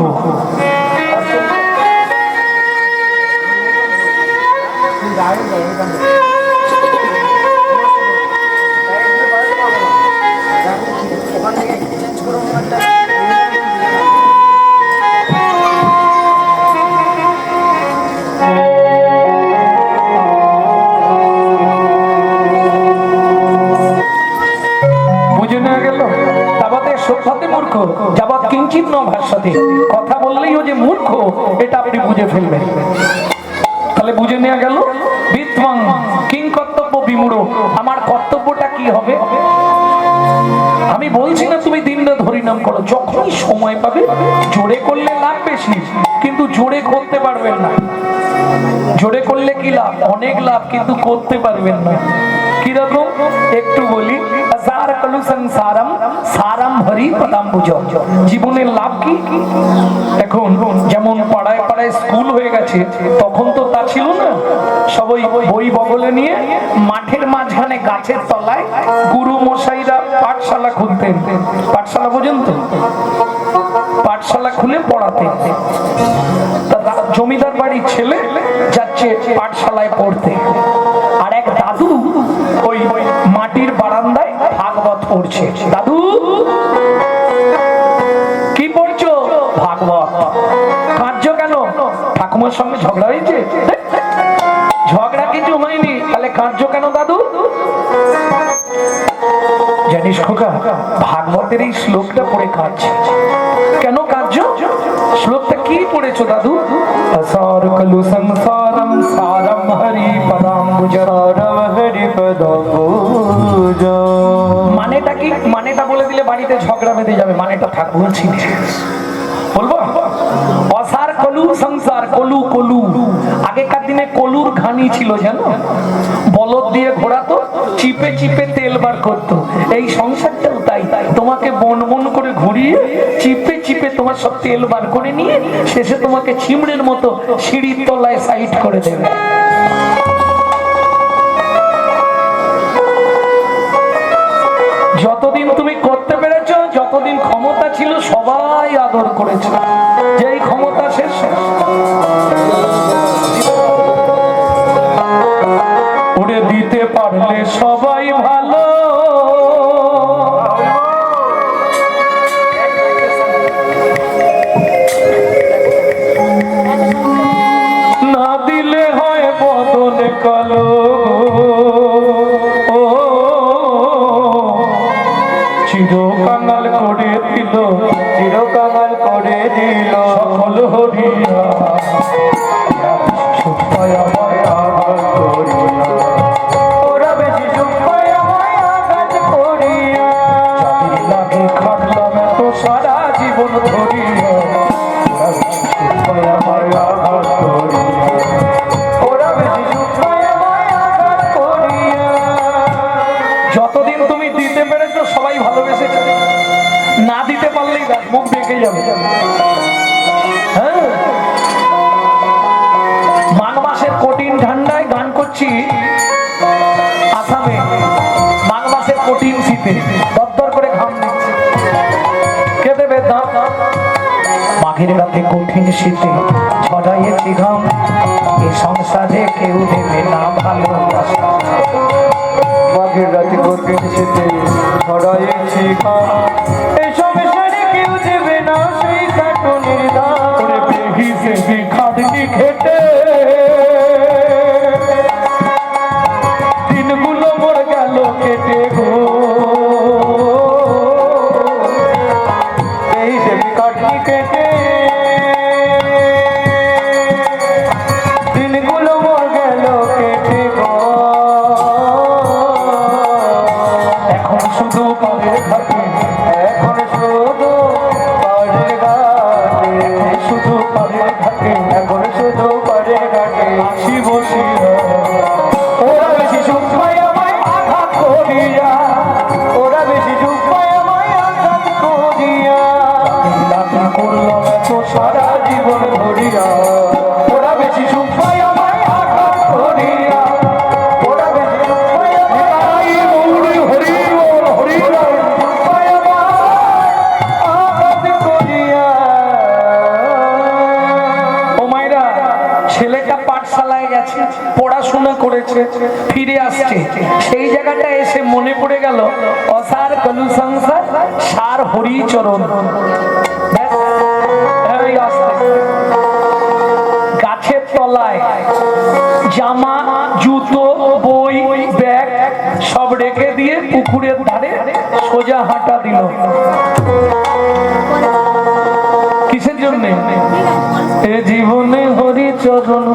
Speaker 1: যাবৎ কিঞ্চিত ন ভাস্যতে, কথা বললেই ও যে মূর্খ এটা আপনি বুঝে ফেলবেন। তাহলে বুঝে নেওয়া গেল বিদ্বান কিং কর্তব্য বিমূঢ়, আমার কর্তব্যটা কি হবে? আমি বলছি না তুমি দিন রাত হরিনাম করো, যখনই সময় পাবে। জোরে করলে লাভ বেশি, কিন্তু জোরে করতে পারবেন না। জোরে করলে কি লাভ? অনেক লাভ, কিন্তু করতে পারবেন না। কিরকম একটু বলি। সার কলু সংসারম সারাম হরি পদাম্বুজ। জীবনের লাভ কি? এখন যেমন পাড়ায় পাড়ায় স্কুল হয়ে গেছে, তখন তো তা ছিল না। সবাই বই বগলে নিয়ে মাঠের মাঝখানে গাছের তলায় গুরু মশাইরা পাঠশালা খুলতেন। পাঠশালা পর্যন্ত পাঠশালা খুলে পড়াতেন। জমিদার বাড়ির ছেলে যাচ্ছে পাঠশালায় পড়তে, আর এক দাদু ওই মাটির বারান্দায় ভাগবত পড়ছে। দাদু কি পড়ছো? ভাগবত। কাঁদছো কেন? ঠাকুমার সঙ্গে ঝগড়া হয়েছে? ঝগড়া কিছু হয়নি, তাহলে কাঁদছো কেন দাদু? জানিস খোকা, ভাগবতের এই শ্লোকটা পড়ে কাঁদছে। কেন কাঁদছো? শ্লোকটা কি পড়েছো দাদু? সার কলু সংসারম সারম হরি পদাম্বুজ। হরি পদাম্বুজ মানেটা কি? মানেটা বলে দিলে বাড়িতে ঝগড়া বেঁধে যাবে। মানেটা থাক, বলছি বলবো। অসার কলু সংসার, কলু কলু। আগেকার দিনে কলুর ঘানি ছিল জানো, বলদ দিয়ে ঘোরাতো, চিপে চিপে তেল বার করতো। এই সংসারটাও তাই, তোমাকে বন বন করে ঘুরিয়ে চিপে চিপে তোমার সব তেল বার করে নিয়ে শেষে তোমাকে চিমড়ের মতো সিঁড়ির তলায় সাইড করে দেবে। যতদিন তুমি করতে পেরেছো, যতদিন ক্ষমতা ছিল সবাই আদর করেছে, যেই ক্ষমতা শেষ উড়ে দিতে পারলে সবাই ভালো। না দিলে হয় বদন কালো। চিরকাঙাল করে দিল, চিরকাঙাল করে দিল সকল হরিয়া। ওরা বেশি সুপায়া আঘাত করিয়া। চাঁদের লাগে খাটলাম এত সারা জীবন ধরিয়া। ওরা বেশি সুপায়া আঘাত করিয়া। ওরা বেশি সুপায়া আঘাত করিয়া। যতদিন তুমি দিতে পেরেছো সবাই ভালোবেসেছে, না দিতে পারলেই মুখ বেঁকে যাবে। হ্যাঁ, মাঘ মাসের কঠিন ঠান্ডায় গান করছি আসামে। মাঘ মাসের কঠিন শীতে দরদর করে ঘাম দিচ্ছে। কে দেবে দাম? মাঘের রাতে কঠিন শীতে ছড়াইয়েছি ঘাম। এ সংসারে কেউ দেবে না ভালোবাসা। মাঘের রাতে কঠিন শীতে ছড়াইয়েছি ঘাম। এই সংসারে কেউ দেবে না সেই কাটুনির দাম। হিসেবে খাটনি খেটে দিনগুলো মোর গেল কেটে গো। এই দেবী খাটনি কেটে দিনগুলো মোর গেল কেটে গো। এখন শুধু পাড়ের ঘাটে, এখন শুধু পাড়ের ঘাটে, শুধু পাড়ের ঘাটে, এখন শুধু পাড়ের ঘাটে আসি বসিয়া। ওরা বেশি সুখ পায় আমায় আঘাত করিয়া। ওরা বেশি সুখ পায় আমায় আঘাত করিয়া। লাঠি করলাম এত সারা জীবন ধরিয়া। ওরা বেশি সুখ পায় আমায় আঘাত করিয়া। ওরা বেশি সুখ পায় আমায় হরি হরি হরি পায় আমায় আঘাত করিয়া। ও মাইরা, ছেলেটা পাঠশালায় গেছে, পড়াশোনা করেছে, ফিরে আসছে। সেই জায়গাটা এসে মনে পড়ে গেল অসার কলু সংসার সার হরি চরণ। গাছের তলায় জামা, জুতো, বই, ব্যাগ সব রেখে দিয়ে পুকুরের ধারে সোজা হাঁটা দিল। কিসের জন্য? এ জীবনে হরি চরণ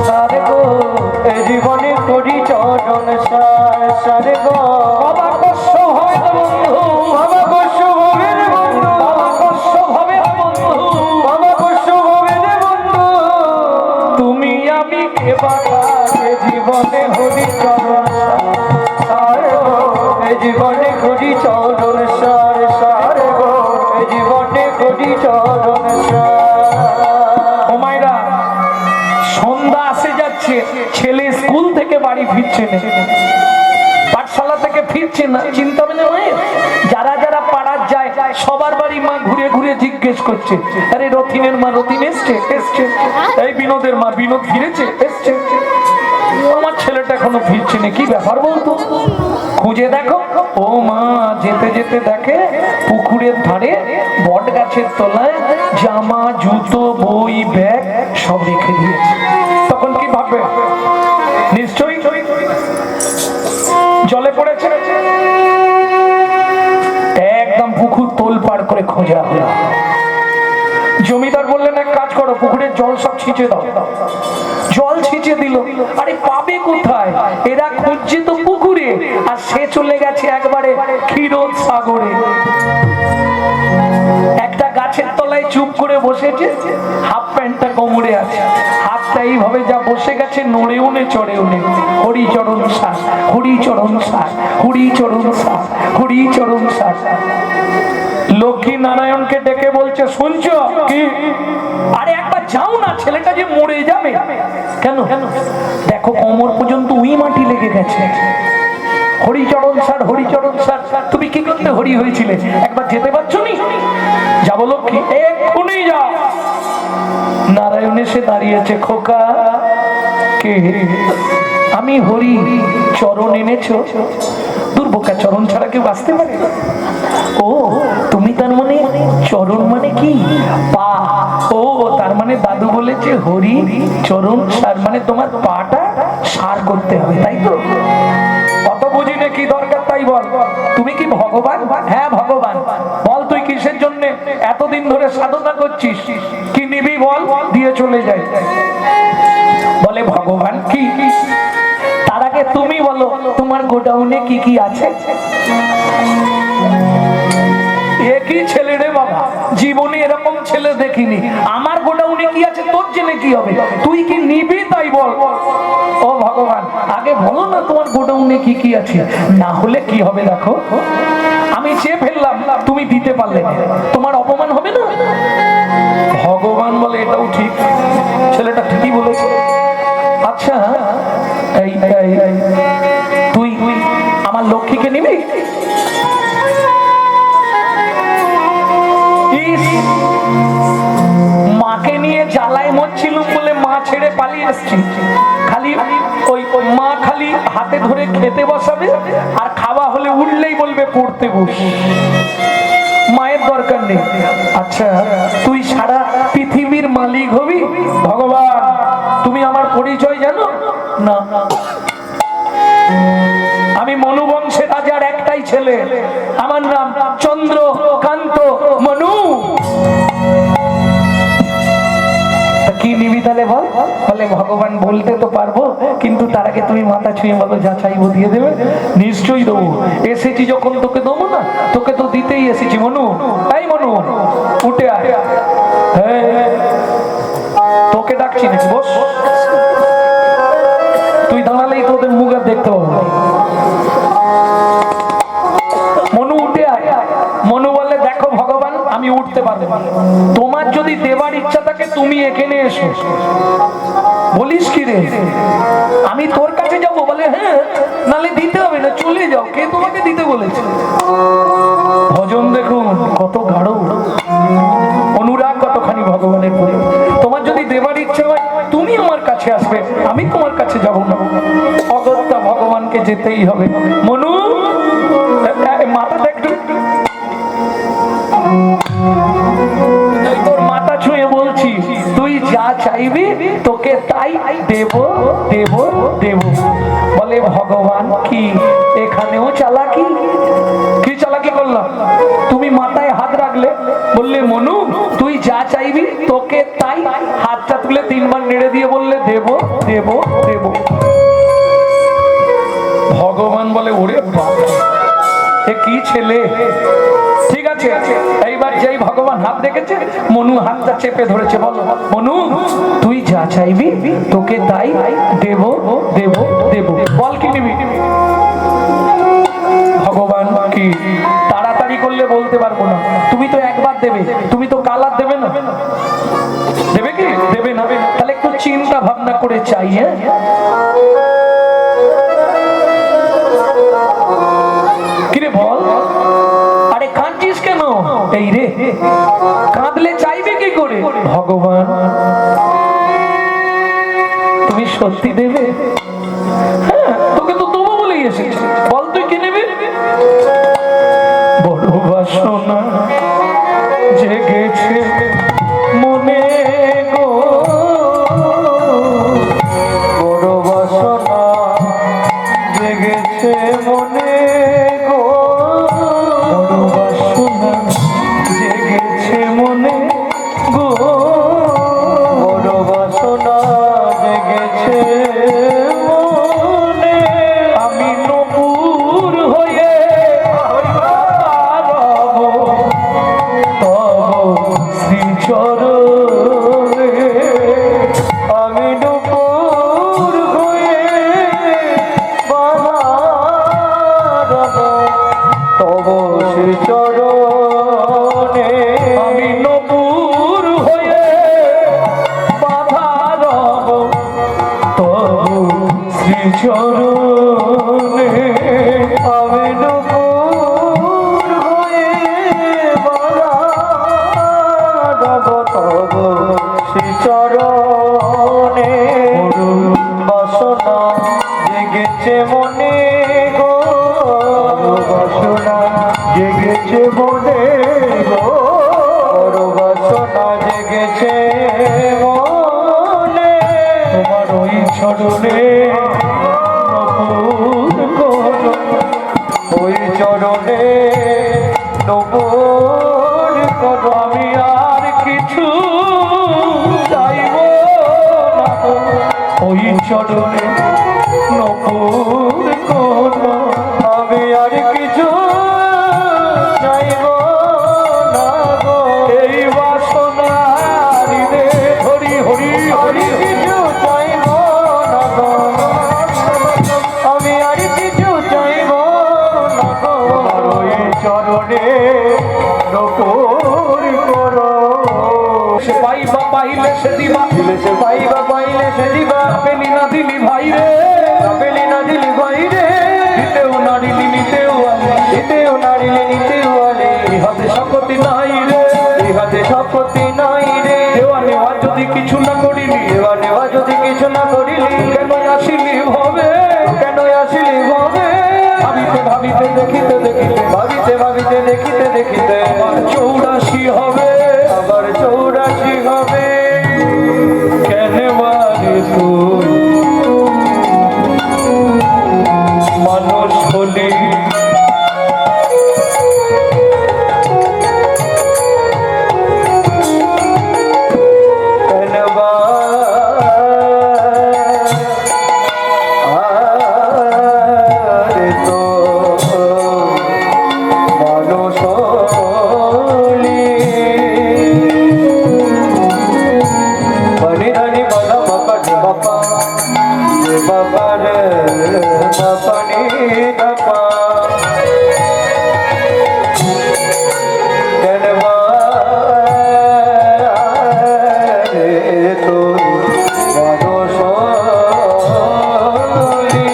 Speaker 1: সার গো। এ জীবনে হরি চরণ
Speaker 2: জীবনে হরি চরণ সার গো এ জীবনে হরি চরণ সার সার গো এ জীবনে হরি চরণ সার।
Speaker 1: ও মায়েরা, সন্ধ্যা আসে যাচ্ছে, ছেলে স্কুল থেকে বাড়ি ফিরছে না, পাঠশালা থেকে ফিরছে না, চিন্তা হবে না মায়ের? যারা যারা পাড়ার যায় সবার বাড়ি মা ঘুরে ঘুরে জিজ্ঞেস করছে, আরে রথিনের মা রথিন এসছে? এসছে। এই বিনোদের মা বিনোদ ফিরেছে? এসছে। আমার ছেলেটা এখনো ফিরছে না, কি ব্যাপার বলতো? খুঁজে দেখো। ও মা যেতে যেতে দেখে পুকুরের ধারে বট গাছের তলায় জামা জুতো বই ব্যাগ সব রেখে দিয়েছে। তখন কি ভাববে? নিশ্চয়ই জলে পড়েছে। একদম পুকুর তোলপাড় করে খোঁজা হলো। জমিদার বললেন এক কাজ করো, পুকুরের জল সব ছিঁচে দাও। জল ছিঁচে দিল। আরে পাবে কোথায়? এরা খুঁজছে তো পুকুরে, আর সে চলে গেছে একবারে ক্ষীরোদ সাগরে। একটা গাছের তলায় চুপ করে বসেছে, হাফ প্যান্টটা কোমরে আছে, হাতটা এইভাবে যা বসে গেছে, নড়ে উনে চড়ে উনে হরিচরণ সার, হরিচরণ সার, হরিচরণ সার, হরিচরণ সার। লক্ষ্মী নারায়ণকে ডেকে বলছে, শুনছো কি? আরে একবার যাও না, ছেলেটা যে মরে যাবে। কেন? দেখো কোমর পর্যন্ত উই মাটি লেগে গেছে। হরিচরণ স্যার, হরিচরণ স্যার, তুমি কি করতে হরি হয়েছিলে? একবার যেতে পারছো নি? যাবো লক্ষ্মী, এক্ষুনি যাও। নারায়ণ এসে দাঁড়িয়েছে। খোকা, কে? আমি হরি। চরণ এনেছো? দুর্বোকা, চরণ ছাড়া কেউ বাঁচতে পারে? ও তুমি তার মানে চরণ মানে কি? পা। ও তার মানে দাদু বলেছে হরি চরণ সার, মানে তোমার পাটা সার করতে হবে, তাই তো? কত বুঝি না, কি দরকার তাই বল। তুমি কি ভগবান? হ্যাঁ ভগবান। বল তুই কিসের জন্য এতদিন ধরে সাধনা করছিস? কি নিবি বল, দিয়ে চলে যাই। বলে ভগবান কি? তার আগে তুমি বলো তোমার গোডাউনে কি কি আছে? একই ছেলে রে বাবা, জীবনে এরকম ছেলে দেখিনি। আমার গোডাউনে কি আছে তোর জেনে কি হবে? তুই কি নিবি তাই বল। ও ভগবান, আগে বলো না তোমার গোডাউনে কি কি আছে, না হলে কি হবে দেখো। আমি চেয়ে ফেললাম, তুমি দিতে পারলে না, তোমার অপমান হবে না? ভগবান বলে এটাও ঠিক, ছেলেটা ঠিকই বলেছে। আচ্ছা তুই আমার লক্ষ্মীকে নিবি? মাকে নিয়ে জ্বালায় মরছিলুম বলে মা ছেড়ে পালিয়ে এসছি। খালি ওই মা খালি হাতে ধরে খেতে বসাবে, আর খাওয়া হলে উঠলেই বলবে পড়তে বস। মায়ের দরকার নেই। আচ্ছা তুই সারা পৃথিবীর মালিক হবি? ভগবান তুমি আমার পরিচয় জানো না? আমি মনু বংশের রাজার একটাই ছেলে, আমার নাম চন্দ্রকান্ত মনু। কি নিবি তাহলে বল? বলে ভগবান বলতে তো পারবো, কিন্তু তার আগে তুমি মাথা ছুঁয়ে বলো যা চাইবো দিয়ে দেবে। নিশ্চয়ই দেবো, এসেছি যখন তোকে দেবো না? তোকে তো দিতেই এসেছি মনু। তাই মনু উঠে আয়। হ্যাঁ তোকে ডাকছি নাকি, বস। তুই দাঁড়ালেই তোদের মুখ আর দেখতে পাবো। মনু উঠে আয়। মনু বলে দেখো ভগবান আমি উঠতে পারবো না, তোমার যদি দেবার ইচ্ছা থাকে তুমি এখানে এসো। বলিস কি রে, আমি তোর কাছে যাবো? বলে হ্যাঁ, নালে দিতে হবে না, চলে যাও। কে তোমাকে দিতে বলেছে? ভজন দেখুন কত গাঢ়, অনুরাগ কতখানি ভগবানের প্রতি। তোমার যদি দেবার ইচ্ছা হয় তুমি আমার কাছে আসবে, আমি তোমার কাছে যাব না। অগত্যা ভগবানকে যেতেই হবে। মনু মাথাটা একটু, তোর মাথা ছুঁয়ে বলছি তুই যা চাইবি তোকে তাই দেব দেব দেব। বলে ভগবান কি এখানেও চালাকি? কি চালাকি করলাম? তুমি মাথায় হাত রাখলে, বললে মনু তুই যা চাইবি তোকে তাই, হাতটা তুলে 3 বার নেড়ে দিয়ে বললে দেব দেব দেব। ভগবান বলে ওরে বাবা এ কি ছেলে। ঠিক আছে এইবার যেই ভগবান হাত রেখেছে মনু হাতটা চেপে ধরেছে। বলো মনু তুই যা চাইবি তোকে তাই দেব দেব দেব, বল কি নিবি? ভগবান কি তাড়াতাড়ি করলে বলতে পারবো না, তুমি তো একবার দেবে, তুমি তো কালার দেবে না, দেবে কি দেবে না? তাহলে একটু চিন্তা ভাবনা করে চাই। হ্যাঁ কিরে বল, আরে কাঁদছিস কেন? এই রে কাঁদলে চাইবে কি করে? ভগবান তুমি সত্যি দেবে? হ্যাঁ তোকে তো দেবো বলেই এসেছি, বল তুই কি নেবে? বড় বাসনা জেগেছে মনে গো,
Speaker 2: বড় বাসনা জেগেছে মনে গো,
Speaker 1: বড় বাসনা জেগেছে মনে গো,
Speaker 2: বড় বাসনা জেগেছে মনে।
Speaker 1: আমি নপুর হয়ে রব তব শ্রীচরণে,
Speaker 2: আমি নূপুর হয়ে বাঁধা রব তব শ্রীচরণে।
Speaker 1: আমি নপুর হয়ে বাধা রব তব শ্রীচরণে,
Speaker 2: আমি নূপুর হয়ে বাঁধা রব তব শ্রীচরণে। বাসনা জেগেছে মনে গো, বাসনা জেগেছে মনে গো, বড় বাসনা জেগেছে মনে।
Speaker 1: তোমার ওই চরণে নপুর করো,
Speaker 2: ওই চরণে নূপুর করো।
Speaker 1: আমি আর কিছু চাইব না গো, ওই চরণে নপুর করো।
Speaker 2: আমি আর কিছু চাইব না গো,
Speaker 1: এই বাসনা হৃদে হরি হরি
Speaker 2: আর
Speaker 1: হরি
Speaker 2: কিছু চাইব না গো, আমি আর কিছু চাইব না গো,
Speaker 1: আর ওই
Speaker 2: চরণে নূপুর করো।
Speaker 1: সে পাইবা পাইলে সে দিবা,
Speaker 2: দিলে সে পাইবা পাইলে সে দিবা,
Speaker 1: পেলি না দিলি ভাই রে,
Speaker 2: পেলি না দিলি বাইরে,
Speaker 1: দিতেও না দিলি নিতেও আমি,
Speaker 2: দিতেও নারিলে নিতেও আলে,
Speaker 1: ইহাতে শপথি নাই রে,
Speaker 2: ইহাতে সম্পত্তি নাই রে।
Speaker 1: দেওয়া নেওয়া যদি কিছু না করিলি,
Speaker 2: দেওয়া নেওয়া যদি কিছু না করিলি,
Speaker 1: কেন আসিলি ভবে,
Speaker 2: কেন আসিলি ভাবে,
Speaker 1: ভাবিতে ভাবিতে দেখিতে দেখিতে
Speaker 2: ভাবিতে ভাবিতে দেখিতে দেখিতে
Speaker 1: আমার 84 হবে,
Speaker 2: আবার 84 হবে।
Speaker 1: কেন বারে তুই মানুষ হলি,
Speaker 2: কেন বা আরে তো মানুষ হলি। বনি ধনি বলা বাবা রে বাবা, রে বাবা রে বাবা নি বাবা। কেন বা রে তো মানুষ হলি।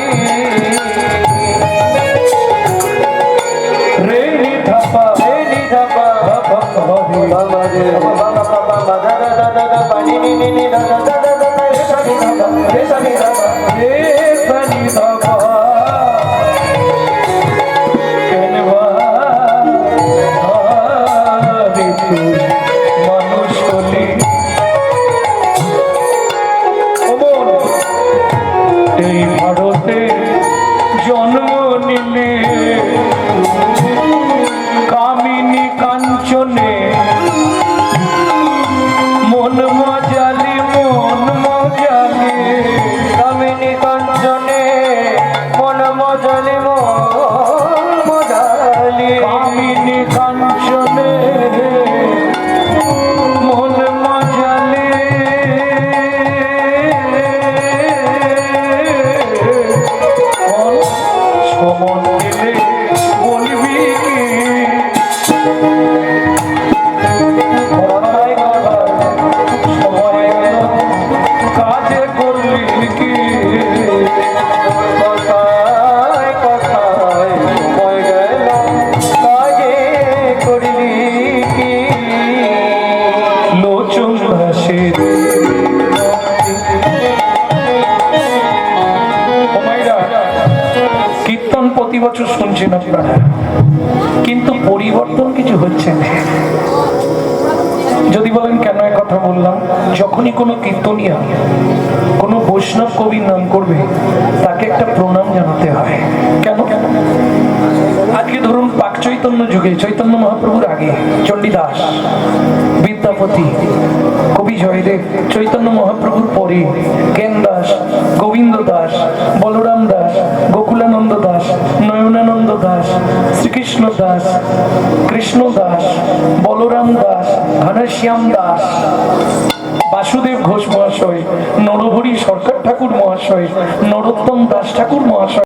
Speaker 1: রে নি ধাপা
Speaker 2: রে নি ধাপা,
Speaker 1: ধাপা হরি,
Speaker 2: বাবা রে বাবা বাবা বাবা দা দা দা দা দা পানি নি নি নি দা দা দা দা দা দা রে সা নি ধাপা, রে সা নি ধাপা,
Speaker 1: রে সনি ধাপা, কেন বারে তুই মানুষ হলি। ও বোন, এই ভারতে জন্ম নিলে কামিনী কাঞ্চনে ও মায়েরা, কীর্তন প্রতি বছর শুনছেন আপনারা, কিন্তু পরিবর্তন কিছু হচ্ছে না। যদি বলেন কেন এ কথা বললাম, যখনই কোনো কীর্তনিয়া কোনো বৈষ্ণব কবির নাম করবে, তাকে একটা প্রণাম জানাতে হয়। কেন? আজকে ধরুন পাক চৈতন্য যুগে, চৈতন্য মহাপ্রভুর আগে চণ্ডীদাস, বিদ্যাপতি, কবি জয়দেব, চৈতন্য মহাপ্রভুর পরে জ্ঞান দাস, গোবিন্দ দাস, বলরাম দাস, গোকুলানন্দ দাস, নয়নানন্দ দাস, শ্রীকৃষ্ণ দাস, কৃষ্ণ দাস, বলরাম দাস, ঘনশ্যাম দাস, বাসুদেব ঘোষ মহাশয়, নরহরি সরকার ঠাকুর মহাশয়, নরোত্তম দাস ঠাকুর মহাশয়,